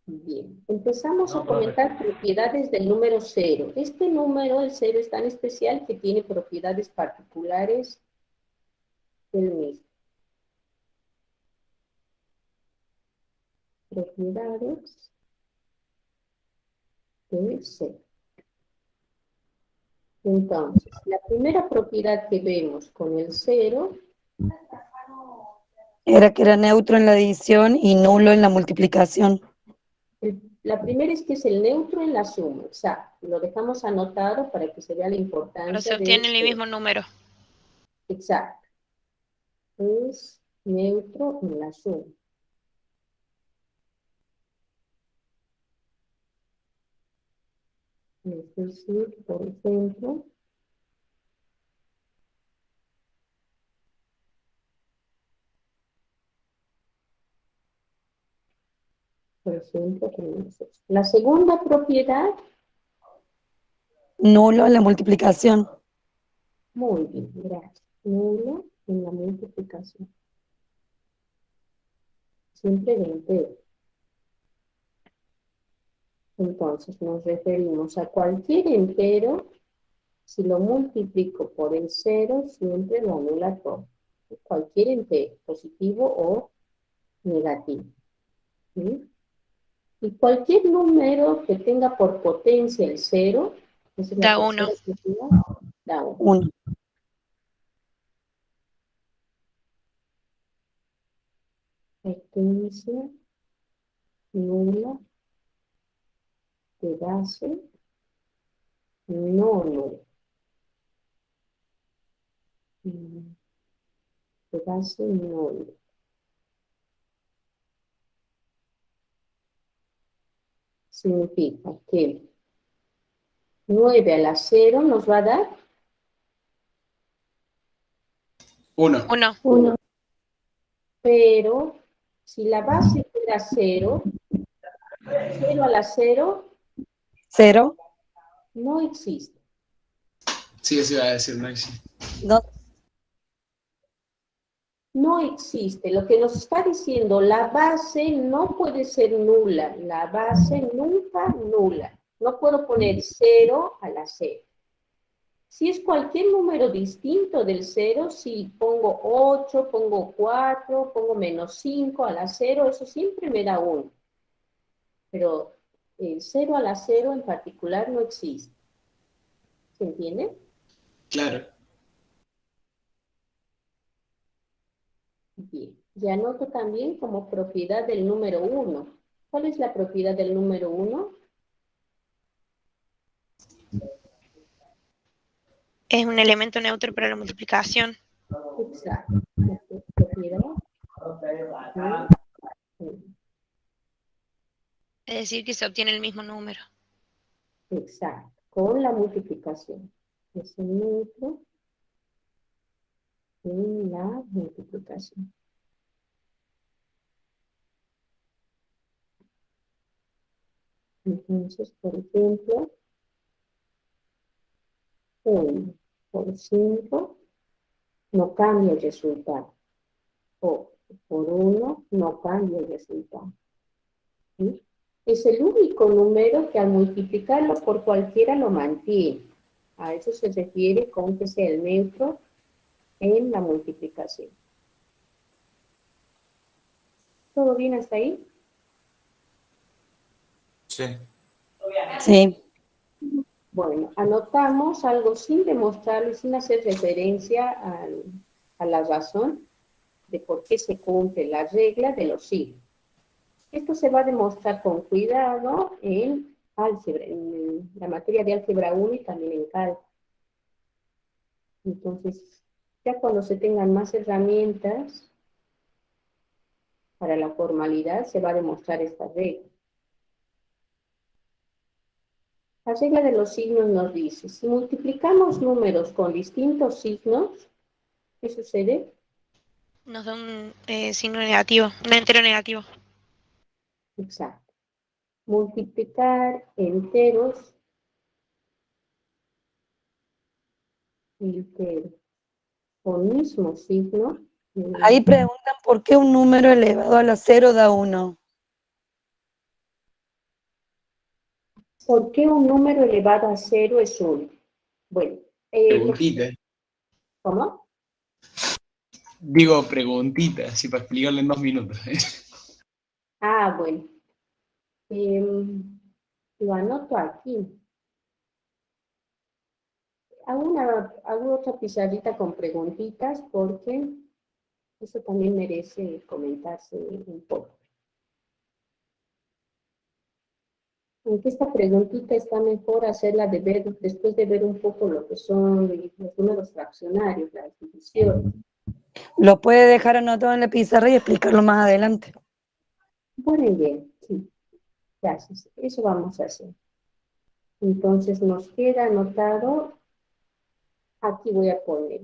Bien, empezamos a comentar propiedades del número 0. Este número, el 0, es tan especial que tiene propiedades particulares del mismo. Propiedades del 0. Entonces, la primera propiedad que vemos con el 0 era que era neutro en la división y nulo en la multiplicación. La primera es que es el neutro en la suma, exacto. Lo dejamos anotado para que se vea la importancia. Pero se obtiene el mismo número. Exacto. Es neutro en la suma. Es decir, por ejemplo, la segunda propiedad. Nulo en la multiplicación. Muy bien, gracias. Nulo en la multiplicación. Siempre de entero. Entonces nos referimos a cualquier entero. Si lo multiplico por el 0, siempre lo anula todo. Cualquier entero, positivo o negativo. ¿Sí? Y cualquier número que tenga por potencia el 0, da 1. Da 1. 1. Potencia nula de base no nula. de base 9. Significa que 9 a la 0 nos va a dar 1. 1. Pero si la base fuera 0, 0 a la 0 0. no existe. Sí, eso iba a decir, no existe. No. No existe. Lo que nos está diciendo, la base no puede ser nula. La base nunca nula. No puedo poner 0 a la 0. Si es cualquier número distinto del 0, si pongo 8, pongo 4, pongo menos 5 a la 0, eso siempre me da 1. Pero el 0 a la 0 en particular no existe. ¿Se entiende? Claro. Bien. Y anoto también como propiedad del número 1. ¿Cuál es la propiedad del número 1? Es un elemento neutro para la multiplicación. Exacto. Propiedad. Es decir, que se obtiene el mismo número. Exacto. Con la multiplicación. Es el neutro en la multiplicación. Entonces, por ejemplo, 1 por 5 no cambia el resultado. O por 1 no cambia el resultado. ¿Sí? Es el único número que al multiplicarlo por cualquiera lo mantiene. A eso se refiere con que sea el neutro en la multiplicación. ¿Todo bien hasta ahí? Sí. Sí. Bueno, anotamos algo sin demostrarlo y sin hacer referencia a la razón de por qué se cumple la regla de los signos. Esto se va a demostrar con cuidado en álgebra, en la materia de álgebra 1 y también en cálculo. Entonces, ya cuando se tengan más herramientas para la formalidad, se va a demostrar esta regla. La regla de los signos nos dice, si multiplicamos números con distintos signos, ¿qué sucede? Nos da un signo negativo, un entero negativo. Exacto. Multiplicar enteros con mismo signo. Ahí preguntan por qué un número elevado a la 0 da 1. ¿Por qué un número elevado a 0 es 1? Bueno. Preguntita. ¿Cómo? Digo preguntita, así para explicarle en 2 minutos. Ah, bueno. Lo anoto aquí. Hago otra pizarrita con preguntitas porque eso también merece comentarse un poco. Aunque esta preguntita está mejor hacerla después de ver un poco lo que son los números fraccionarios, las divisiones. Lo puede dejar anotado en la pizarra y explicarlo más adelante. Muy bien, sí. Gracias. Eso vamos a hacer. Entonces nos queda anotado, aquí voy a poner.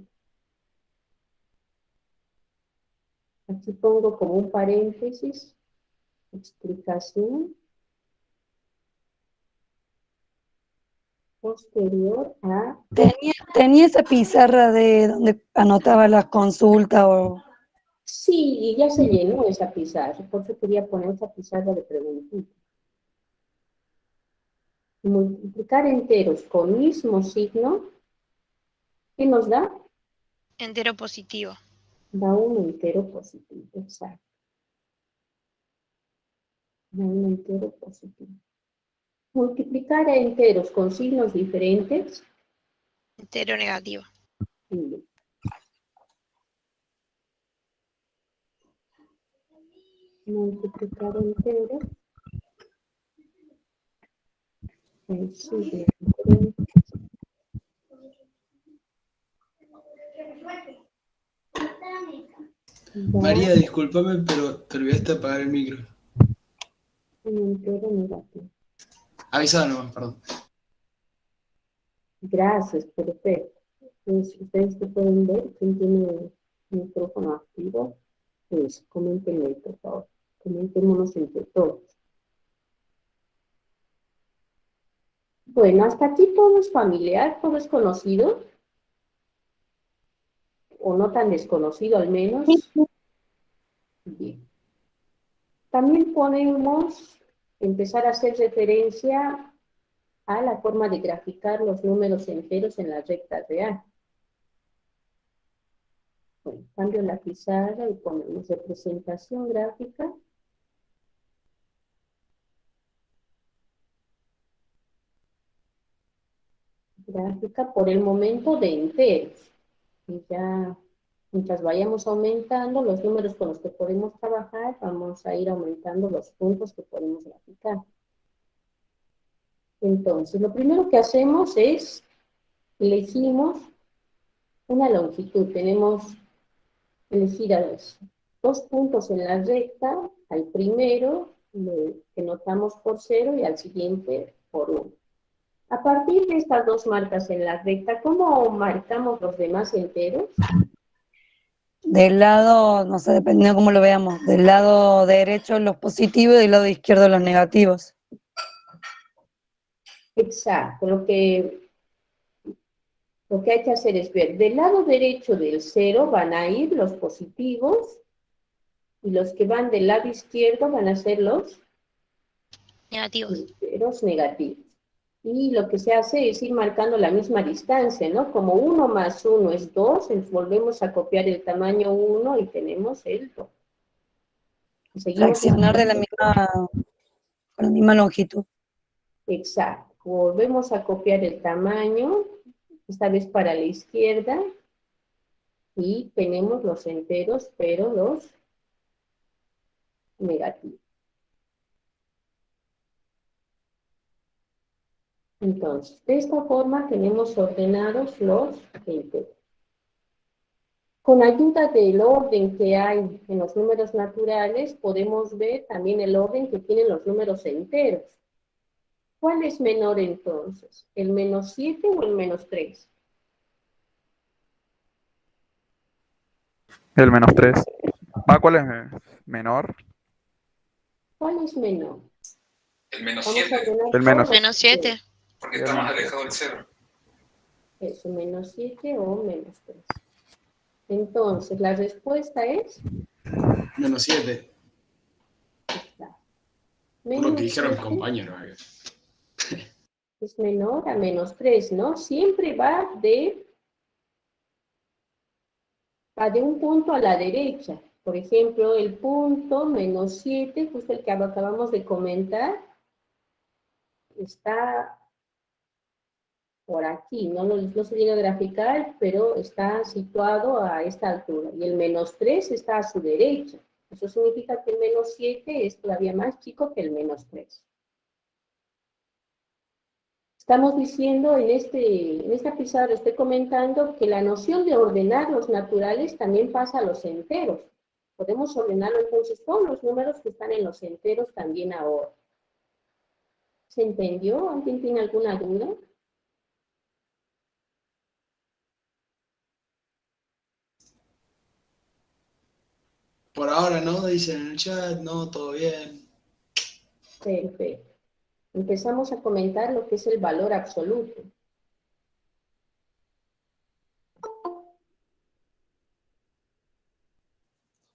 Aquí pongo como un paréntesis, explicación posterior a... ¿Tenía esa pizarra de donde anotaba las consultas o...? Sí, y ya se llenó esa pizarra, por eso quería poner esa pizarra de preguntitas. Multiplicar enteros con mismo signo, ¿qué nos da? Entero positivo. Da un entero positivo, exacto. Da un entero positivo. Multiplicar a enteros con signos diferentes. Entero negativo. Sí. Multiplicar enteros con signos diferentes. María, discúlpame, pero te olvidaste de apagar el micro. Entero negativo. Avisada nomás, perdón. Gracias, perfecto. Entonces, ustedes que pueden ver, ¿quién tiene el micrófono activo? Pues coméntenme, por favor. Comentémonos entre todos. Bueno, hasta aquí todo es familiar, todo es conocido. O no tan desconocido al menos. Bien. También podemos empezar a hacer referencia a la forma de graficar los números enteros en la recta real. Bueno, cambio la pizarra y ponemos representación gráfica. Gráfica por el momento de enteros. Y ya, mientras vayamos aumentando los números con los que podemos trabajar, vamos a ir aumentando los puntos que podemos graficar. Entonces, lo primero que hacemos es, elegimos una longitud. Tenemos elegir a los 2 puntos en la recta, al primero que notamos por 0 y al siguiente por 1. A partir de estas 2 marcas en la recta, ¿cómo marcamos los demás enteros? Del lado, no sé, dependiendo de cómo lo veamos, del lado derecho los positivos y del lado izquierdo los negativos. Exacto, lo que hay que hacer es ver, del lado derecho del 0 van a ir los positivos y los que van del lado izquierdo van a ser los negativos. Enteros negativos. Y lo que se hace es ir marcando la misma distancia, ¿no? Como 1 más 1 es 2, volvemos a copiar el tamaño 1 y tenemos el 2. Fraccionar de con la misma longitud. Exacto. Volvemos a copiar el tamaño, esta vez para la izquierda, y tenemos los enteros, pero los negativos. Entonces, de esta forma tenemos ordenados los enteros. Con ayuda del orden que hay en los números naturales, podemos ver también el orden que tienen los números enteros. ¿Cuál es menor entonces? ¿El menos 7 o el menos 3? El menos 3. ¿Cuál es menor? ¿Cuál es menor? El menos Vamos a 7. ordenar El menos. todos. Menos 7. Porque está más alejado del 0. Eso, menos 7 o menos 3. Entonces, la respuesta es... Menos 7. Por lo que dijeron mis 7 compañeros. es menor a menos 3, ¿no? Siempre va de un punto a la derecha. Por ejemplo, el punto menos 7, justo el que acabamos de comentar, está por aquí, no se llega a graficar, pero está situado a esta altura. Y el menos 3 está a su derecha. Eso significa que el menos 7 es todavía más chico que el menos 3. Estamos diciendo en esta pizarra, estoy comentando que la noción de ordenar los naturales también pasa a los enteros. Podemos ordenarlo entonces todos los números que están en los enteros también ahora. ¿Se entendió? ¿Alguien tiene alguna duda? Por ahora no, dicen en el chat, no, todo bien. Perfecto. Empezamos a comentar lo que es el valor absoluto.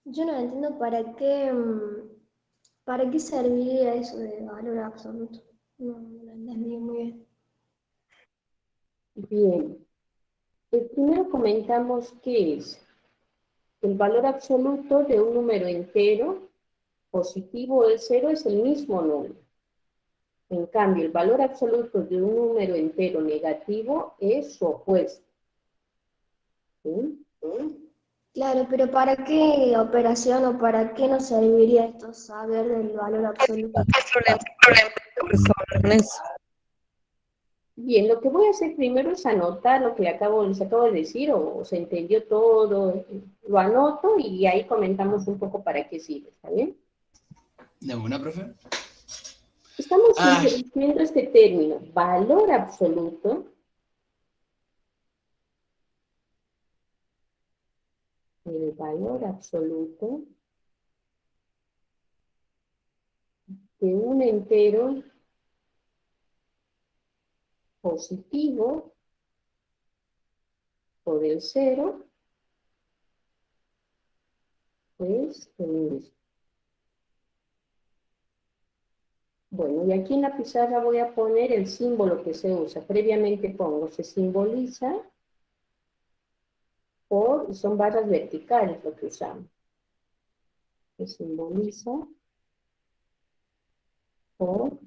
Yo no entiendo para qué serviría eso de valor absoluto. No lo entendí muy bien. Bien. Primero comentamos qué es. El valor absoluto de un número entero, positivo el 0, es el mismo número. En cambio, el valor absoluto de un número entero negativo es su opuesto. ¿Sí? Claro, pero ¿para qué operación o para qué nos serviría esto saber del valor absoluto? ¿Qué problema? Bien, lo que voy a hacer primero es anotar lo que les acabo de decir, o se entendió todo, lo anoto y ahí comentamos un poco para qué sirve, ¿está bien? ¿De una, profe? Estamos introduciendo este término, valor absoluto. El valor absoluto de un entero positivo o del cero es el mismo. Bueno, y aquí en la pizarra voy a poner el símbolo que se usa. Previamente pongo, se simboliza por, son barras verticales lo que usamos. Se simboliza por,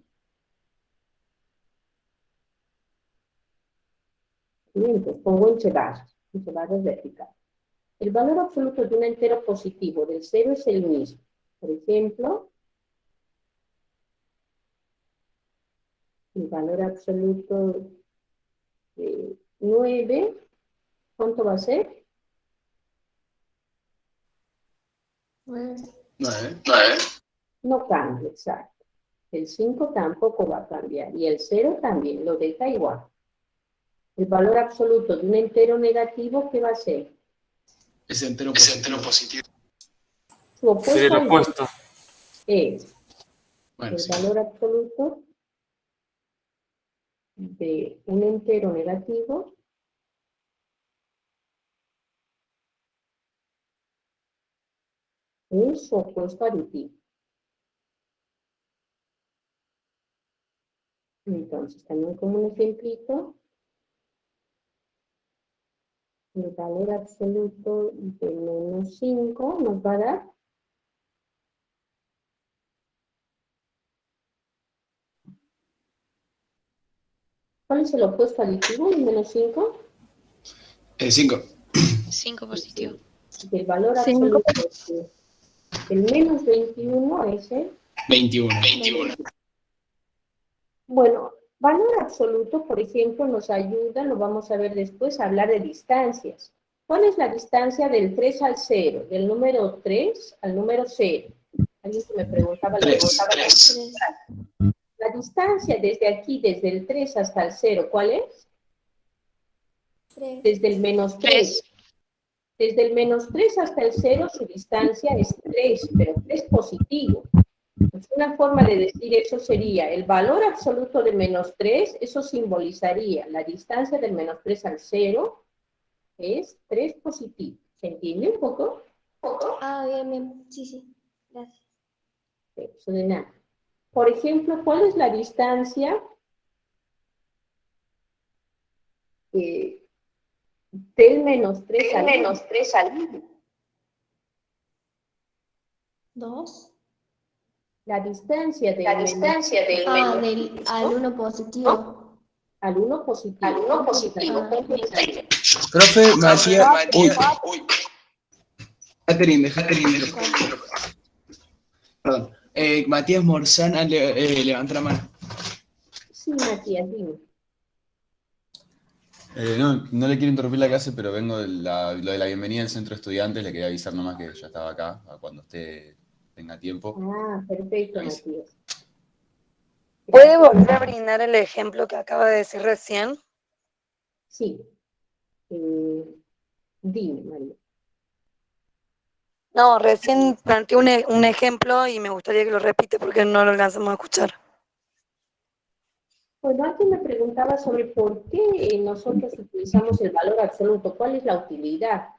bien, pues pongo entre barras verticales. El valor absoluto de un entero positivo del cero es el mismo. Por ejemplo, el valor absoluto de 9, ¿cuánto va a ser? 9. No cambia, exacto. El 5 tampoco va a cambiar, y el 0 también, lo deja igual. El valor absoluto de un entero negativo, ¿qué va a ser? Es entero positivo. Su opuesto Sería el opuesto. es Bueno, el sí. valor absoluto de un entero negativo es su opuesto aditivo. Entonces, también como un ejemplito, el valor absoluto de menos 5 nos va a dar ¿cuál es el opuesto aditivo de menos 5? 5. 5 positivo. El valor absoluto del menos 21 es el 21. Bueno, valor absoluto, por ejemplo, nos ayuda, lo vamos a ver después, a hablar de distancias. ¿Cuál es la distancia del 3 al 0? Del número 3 al número 0. Alguien que me preguntaba. 3. La distancia desde aquí, desde el 3 hasta el 0, ¿cuál es? 3. Desde el menos 3. Desde el menos 3 hasta el 0, su distancia es 3, pero 3 positivo. Pues una forma de decir eso sería el valor absoluto de menos 3, eso simbolizaría la distancia del menos 3 al 0, es 3 positivo. ¿Se entiende un poco? Ah, bien, bien. Sí, sí. Gracias. Eso de nada. Por ejemplo, ¿cuál es la distancia del menos 3 al 1? 2. La distancia del Al 1 positivo. Al 1 positivo. Profe, Matías. Uy. Catherine. Perdón. Matías Morzán levanta la mano. Sí, Matías, dime. No le quiero interrumpir la clase, pero vengo de lo de la bienvenida al centro de estudiantes. Le quería avisar nomás que ya estaba acá, cuando usted tenga tiempo. Ah, perfecto, Matías. ¿Puede volver a brindar el ejemplo que acaba de decir recién? Sí. Dime, María. No, recién planteé un ejemplo y me gustaría que lo repite porque no lo alcanzamos a escuchar. Bueno, alguien me preguntaba sobre por qué nosotros utilizamos el valor absoluto, cuál es la utilidad.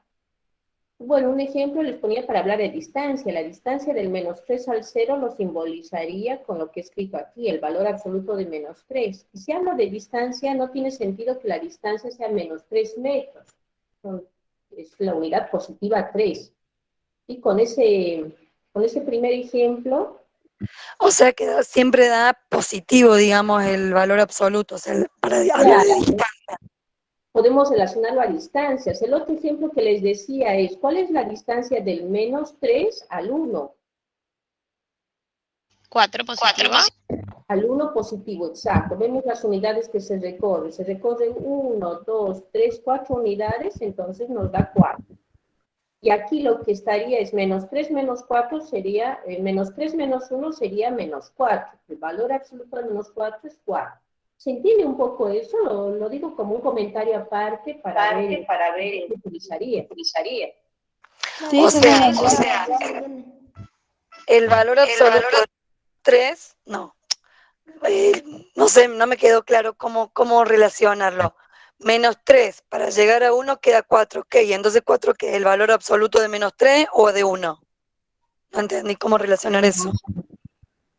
Bueno, un ejemplo les ponía para hablar de distancia. La distancia del menos 3 al 0 lo simbolizaría con lo que he escrito aquí, el valor absoluto de menos 3. Y si hablo de distancia, no tiene sentido que la distancia sea menos 3 metros. Es la unidad positiva 3. Y con ese primer ejemplo... O sea que siempre da positivo, digamos, el valor absoluto, o sea, para hablar de distancia. Podemos relacionarlo a distancias. El otro ejemplo que les decía es, ¿cuál es la distancia del menos 3 al 1? 4 positivo. Al 1 positivo, exacto. Vemos las unidades que se recorren. Se recorren 1, 2, 3, 4 unidades, entonces nos da 4. Y aquí lo que estaría es menos 3 menos 4 sería, menos 3 menos 1 sería menos 4. El valor absoluto de menos 4 es 4. ¿Se entiende un poco eso? Lo digo como un comentario aparte para ver qué utilizaría. Sí, o sea, el valor absoluto de 3, no. No sé, no me quedó claro cómo relacionarlo. Menos 3, para llegar a 1 queda 4, ok, entonces 4, ¿qué es el valor absoluto de menos 3 o de 1? No entendí cómo relacionar eso.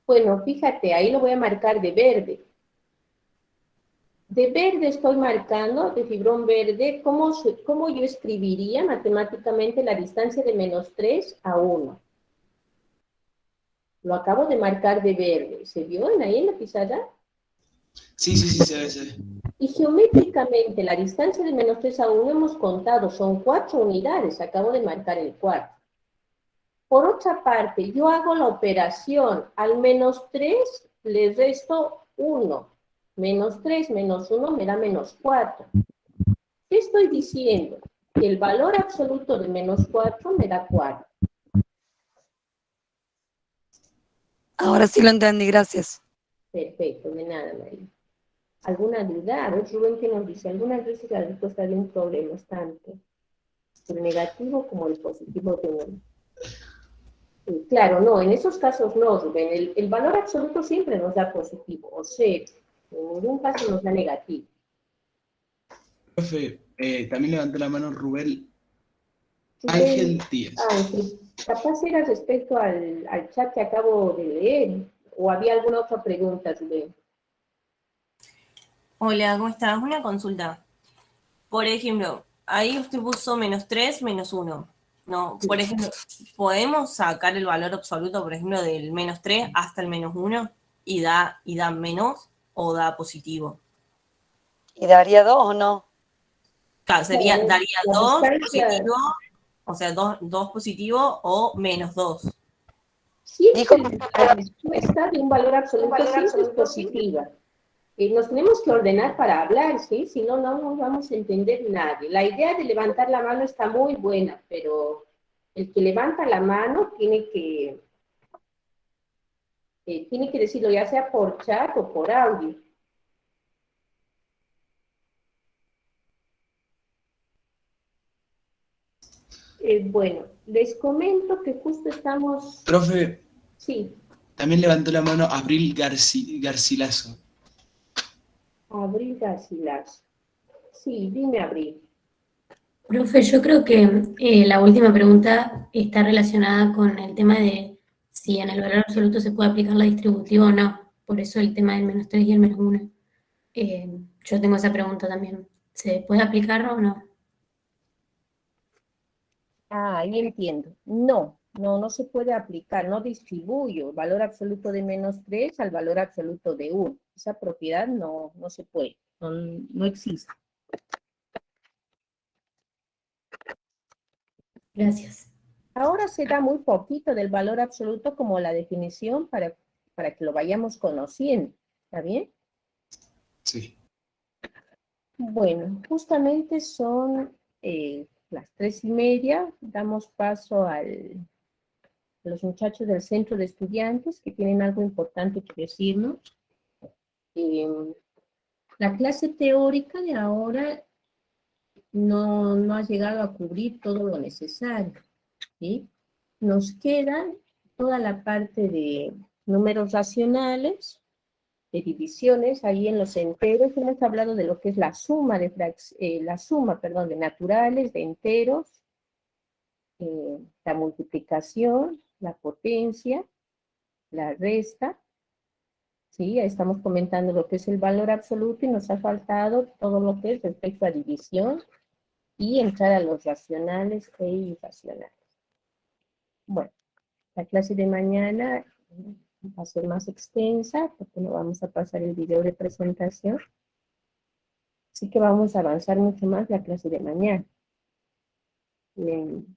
Bueno, fíjate, ahí lo voy a marcar de verde. De verde estoy marcando, de fibrón verde, cómo yo escribiría matemáticamente la distancia de menos 3 a 1. Lo acabo de marcar de verde. ¿Se vio ahí en la pizarra? Sí, se ve, se ve. Y geométricamente la distancia de menos 3 a 1 hemos contado, son 4 unidades, acabo de marcar el 4. Por otra parte, yo hago la operación, al menos 3 le resto 1. Menos 3 menos 1 me da menos 4. ¿Qué estoy diciendo? Que el valor absoluto de menos 4 me da 4. Ahora sí lo entendí, gracias. Perfecto, de nada, María. ¿Alguna duda? A ver, Rubén, ¿qué nos dice? Algunas veces la respuesta de un problema es tanto el negativo como el positivo de uno. Claro, no, en esos casos no, Rubén. El valor absoluto siempre nos da positivo, o sea, en ningún caso nos da negativo. Profe, también levantó la mano Rubén Ángel Díaz. Ángel, capaz era respecto al chat que acabo de leer, o había alguna otra pregunta, Rubén. Hola, ¿cómo estás? Una consulta. Por ejemplo, ahí usted puso menos 3, menos 1. No, por ejemplo, ¿podemos sacar el valor absoluto, por ejemplo, del menos 3 hasta el menos 1 y da menos o da positivo? ¿Y daría 2 o no? Claro, daría 2 positivo, o sea, 2 positivo o menos 2. Siempre la respuesta de un valor absoluto siempre es positiva. Nos tenemos que ordenar para hablar, ¿sí? Si no, no nos vamos a entender nadie. La idea de levantar la mano está muy buena, pero el que levanta la mano tiene que decirlo, ya sea por chat o por audio. Bueno, les comento que justo estamos... Profe, sí. También levantó la mano Abril Garcilaso. Abril Garcilaso. Sí, dime, Abril. Profe, yo creo que la última pregunta está relacionada con el tema de si en el valor absoluto se puede aplicar la distributiva o no. Por eso el tema del menos 3 y el menos 1. Yo tengo esa pregunta también. ¿Se puede aplicar o no? Ah, ahí entiendo. No se puede aplicar, no distribuyo el valor absoluto de menos 3 al valor absoluto de 1. Esa propiedad no se puede, no existe. Gracias. Ahora se da muy poquito del valor absoluto como la definición para que lo vayamos conociendo. ¿Está bien? Sí. Bueno, justamente son las 3:30. Damos paso a los muchachos del centro de estudiantes que tienen algo importante que decirnos. La clase teórica de ahora no ha llegado a cubrir todo lo necesario, ¿sí? Nos queda toda la parte de números racionales, de divisiones, ahí en los enteros hemos hablado de lo que es la suma de naturales, de enteros, la multiplicación, la potencia, la resta, ¿sí? Ya estamos comentando lo que es el valor absoluto y nos ha faltado todo lo que es respecto a división y entrar a los racionales e irracionales. Bueno, la clase de mañana va a ser más extensa porque no vamos a pasar el video de presentación. Así que vamos a avanzar mucho más la clase de mañana. En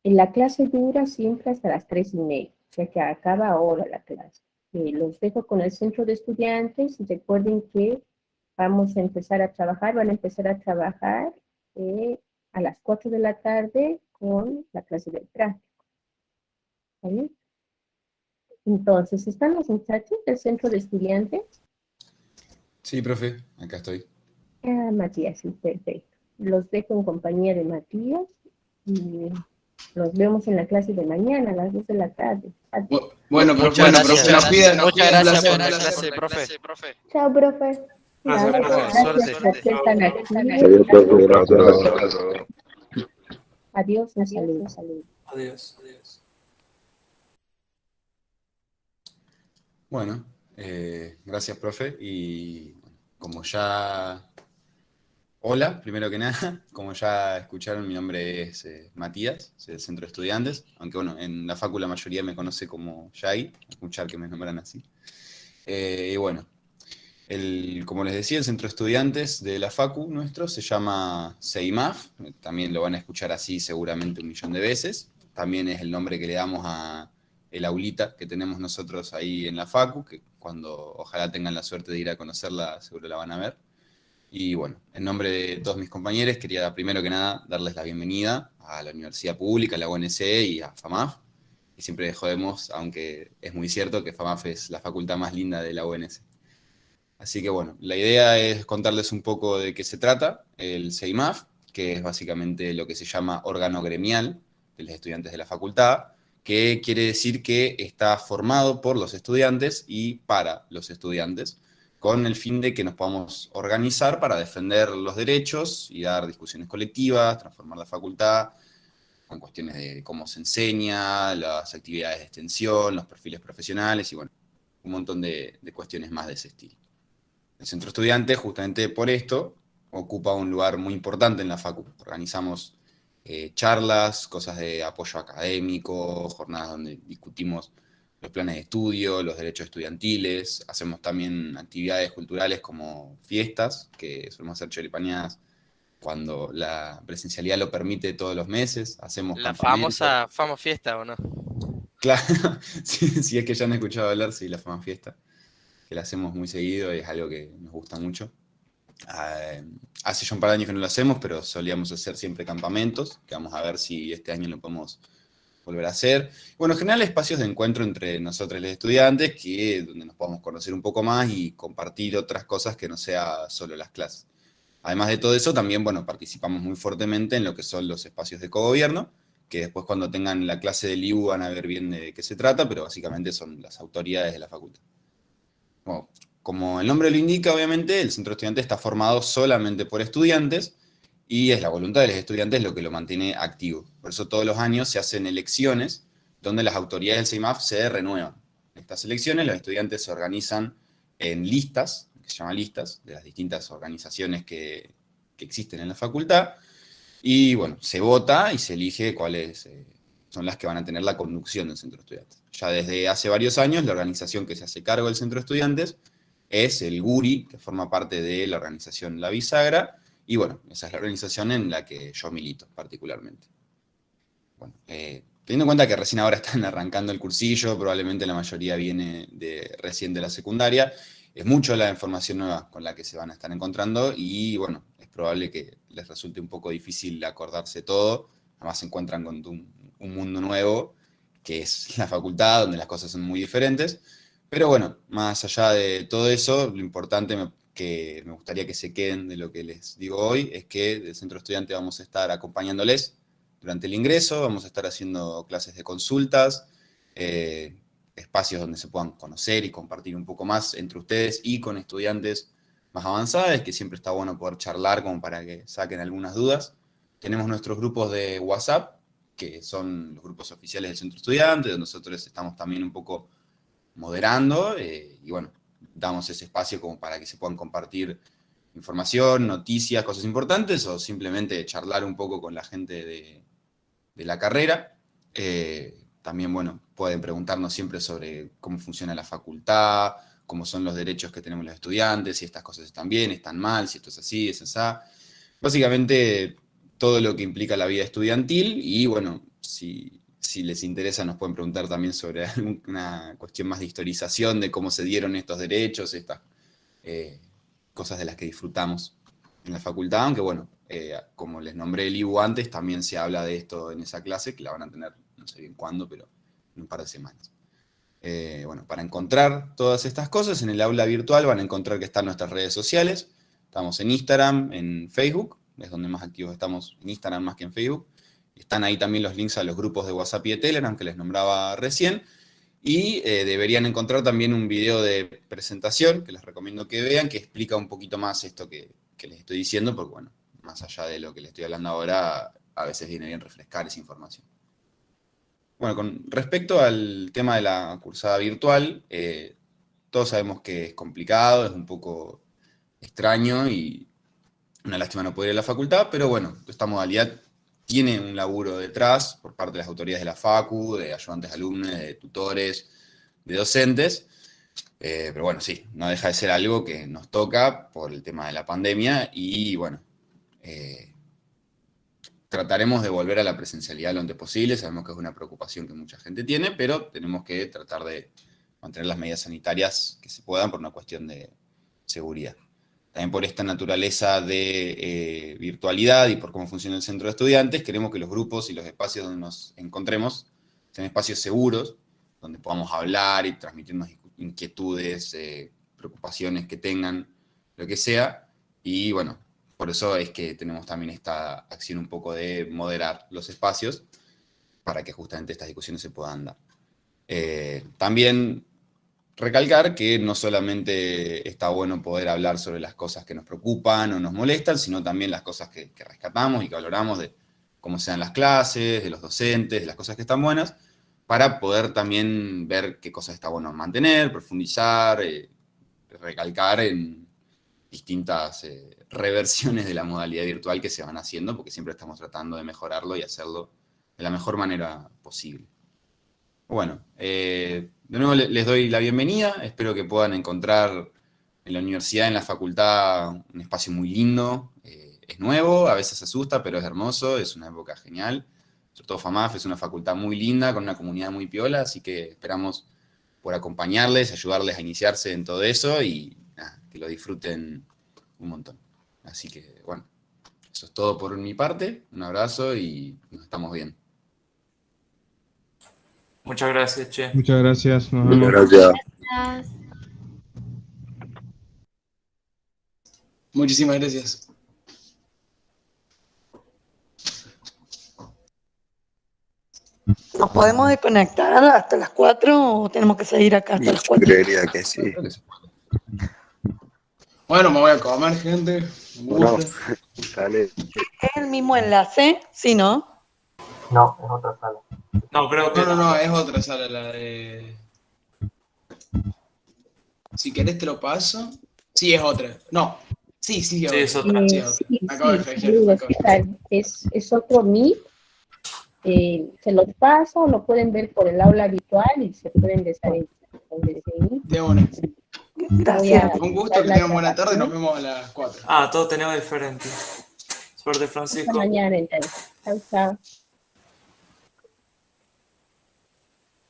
la clase dura siempre hasta las 3:30. o sea que acaba ahora la clase. Los dejo con el centro de estudiantes y recuerden que vamos a empezar a trabajar, van a empezar a trabajar a las 4 de la tarde con la clase del tráfico. ¿Vale? Entonces, ¿están los muchachos del centro de estudiantes? Sí, profe, acá estoy. Ah, Matías, sí, perfecto. Los dejo en compañía de Matías y los vemos en la clase de mañana a las 2 de la tarde. Bueno, profe, nos piden un placer. por la clase, profe. Chao, profe. Gracias, profe. Suerte. Por ser tan activos. Adiós, profe, gracias. Adiós, un saludo. Adiós. Bueno, gracias, profe. Y como ya... Hola, primero que nada. Como ya escucharon, mi nombre es Matías, soy del Centro de Estudiantes. Aunque bueno, en la facu la mayoría me conoce como Yai, escuchar que me nombran así. Y bueno, como les decía, el Centro de Estudiantes de la facu nuestro se llama CEIMAF. También lo van a escuchar así seguramente 1.000.000 de veces. También es el nombre que le damos a el aulita que tenemos nosotros ahí en la facu, que cuando ojalá tengan la suerte de ir a conocerla, seguro la van a ver. Y bueno, en nombre de todos mis compañeros, quería primero que nada darles la bienvenida a la Universidad Pública, a la UNC y a FAMAF. Y siempre les jodemos, aunque es muy cierto que FAMAF es la facultad más linda de la UNC. Así que bueno, la idea es contarles un poco de qué se trata el CEIMAF, que es básicamente lo que se llama órgano gremial de los estudiantes de la facultad, que quiere decir que está formado por los estudiantes y para los estudiantes, con el fin de que nos podamos organizar para defender los derechos y dar discusiones colectivas, transformar la facultad, con cuestiones de cómo se enseña, las actividades de extensión, los perfiles profesionales y bueno, un montón de cuestiones más de ese estilo. El Centro Estudiante, justamente por esto, ocupa un lugar muy importante en la facu. Organizamos charlas, cosas de apoyo académico, jornadas donde discutimos los planes de estudio, los derechos estudiantiles. Hacemos también actividades culturales como fiestas, que solemos hacer choripaneadas cuando la presencialidad lo permite todos los meses. Hacemos La campamentos. famosa Fama Fiesta, ¿o no? Claro, si es que ya han escuchado hablar, sí, la Fama Fiesta, que la hacemos muy seguido y es algo que nos gusta mucho. Hace ya un par de años que no lo hacemos, pero solíamos hacer siempre campamentos, que vamos a ver si este año lo podemos volver a hacer. Bueno, en general espacios de encuentro entre nosotros los estudiantes, donde nos podamos conocer un poco más y compartir otras cosas que no sea solo las clases. Además de todo eso, también, bueno, participamos muy fuertemente en lo que son los espacios de cogobierno, que después cuando tengan la clase del IU van a ver bien de qué se trata, pero básicamente son las autoridades de la facultad. Bueno, como el nombre lo indica, obviamente, el Centro de Estudiantes está formado solamente por estudiantes y es la voluntad de los estudiantes lo que lo mantiene activo. Por eso todos los años se hacen elecciones donde las autoridades del CEIMAF se renuevan. En estas elecciones los estudiantes se organizan en listas, que se llaman listas, de las distintas organizaciones que existen en la facultad, y bueno, se vota y se elige cuáles son las que van a tener la conducción del Centro de Estudiantes. Ya desde hace varios años, la organización que se hace cargo del Centro de Estudiantes es el GURI, que forma parte de la organización La Bisagra, y bueno, esa es la organización en la que yo milito particularmente. Bueno, teniendo en cuenta que recién ahora están arrancando el cursillo, probablemente la mayoría viene recién de la secundaria, es mucho la información nueva con la que se van a estar encontrando y bueno, es probable que les resulte un poco difícil acordarse todo, además se encuentran con un mundo nuevo, que es la facultad, donde las cosas son muy diferentes, pero bueno, más allá de todo eso, lo importante que me gustaría que se queden de lo que les digo hoy, es que del Centro Estudiante vamos a estar acompañándoles durante el ingreso, vamos a estar haciendo clases de consultas, espacios donde se puedan conocer y compartir un poco más entre ustedes y con estudiantes más avanzados, que siempre está bueno poder charlar como para que saquen algunas dudas. Tenemos nuestros grupos de WhatsApp, que son los grupos oficiales del Centro Estudiante, donde nosotros estamos también un poco moderando, y bueno, damos ese espacio como para que se puedan compartir información, noticias, cosas importantes, o simplemente charlar un poco con la gente de la carrera. También, bueno, pueden preguntarnos siempre sobre cómo funciona la facultad, cómo son los derechos que tenemos los estudiantes, si estas cosas están bien, están mal, si esto es así, es así. Básicamente, todo lo que implica la vida estudiantil, y bueno, si si les interesa nos pueden preguntar también sobre alguna cuestión más de historización de cómo se dieron estos derechos, estas cosas de las que disfrutamos en la facultad, aunque bueno, como les nombré el IBU antes, también se habla de esto en esa clase, que la van a tener, no sé bien cuándo, pero en un par de semanas. Bueno, para encontrar todas estas cosas, en el aula virtual van a encontrar que están nuestras redes sociales. Estamos en Instagram, en Facebook, es donde más activos estamos, en Instagram más que en Facebook. Están ahí también los links a los grupos de WhatsApp y de Telegram que les nombraba recién. Y deberían encontrar también un video de presentación, que les recomiendo que vean, que explica un poquito más esto que les estoy diciendo, porque bueno, más allá de lo que les estoy hablando ahora, a veces viene bien refrescar esa información. Bueno, con respecto al tema de la cursada virtual, todos sabemos que es complicado, es un poco extraño y una lástima no poder ir a la facultad, pero bueno, esta modalidad tiene un laburo detrás por parte de las autoridades de la facu, de ayudantes de alumnos, de tutores, de docentes, pero bueno, sí, no deja de ser algo que nos toca por el tema de la pandemia y bueno, trataremos de volver a la presencialidad lo antes posible, sabemos que es una preocupación que mucha gente tiene, pero tenemos que tratar de mantener las medidas sanitarias que se puedan por una cuestión de seguridad. También por esta naturaleza de virtualidad y por cómo funciona el centro de estudiantes, queremos que los grupos y los espacios donde nos encontremos sean espacios seguros, donde podamos hablar y transmitirnos inquietudes, preocupaciones que tengan, lo que sea, y bueno, por eso es que tenemos también esta acción un poco de moderar los espacios para que justamente estas discusiones se puedan dar. También recalcar que no solamente está bueno poder hablar sobre las cosas que nos preocupan o nos molestan, sino también las cosas que rescatamos y que valoramos de cómo sean las clases, de los docentes, de las cosas que están buenas, para poder también ver qué cosas está bueno mantener, profundizar, recalcar en distintas reversiones de la modalidad virtual que se van haciendo, porque siempre estamos tratando de mejorarlo y hacerlo de la mejor manera posible. Bueno, de nuevo les doy la bienvenida, espero que puedan encontrar en la universidad, en la facultad, un espacio muy lindo, es nuevo, a veces asusta, pero es hermoso, es una época genial. Sobre todo FAMAF es una facultad muy linda, con una comunidad muy piola, así que esperamos por acompañarles, ayudarles a iniciarse en todo eso y nada, que lo disfruten un montón. Así que, bueno, eso es todo por mi parte, un abrazo y nos estamos viendo. Muchas gracias, Che. Muchas gracias. Nos vemos. Muchas gracias. Gracias. Muchísimas gracias. ¿Nos podemos desconectar hasta las 4 o tenemos que seguir acá hasta las 4? Creería que sí. Bueno, me voy a comer, gente. Bueno, dale. ¿Es el mismo enlace? Sí, ¿no? No, es otra sala. No, creo que No, es otra sala, la de... Si querés te lo paso. Sí, es otra. No. Sí, es otra. Sí, es otra. Acabo de flashear. Es otro Meet. Se los paso, lo pueden ver por el aula habitual y se pueden deshacer. De una. Gracias. Un gusto, que tengan buena tarde, nos vemos a las 4. todos tenemos diferentes. Suerte, Francisco. Hasta mañana entonces. Chau, chau.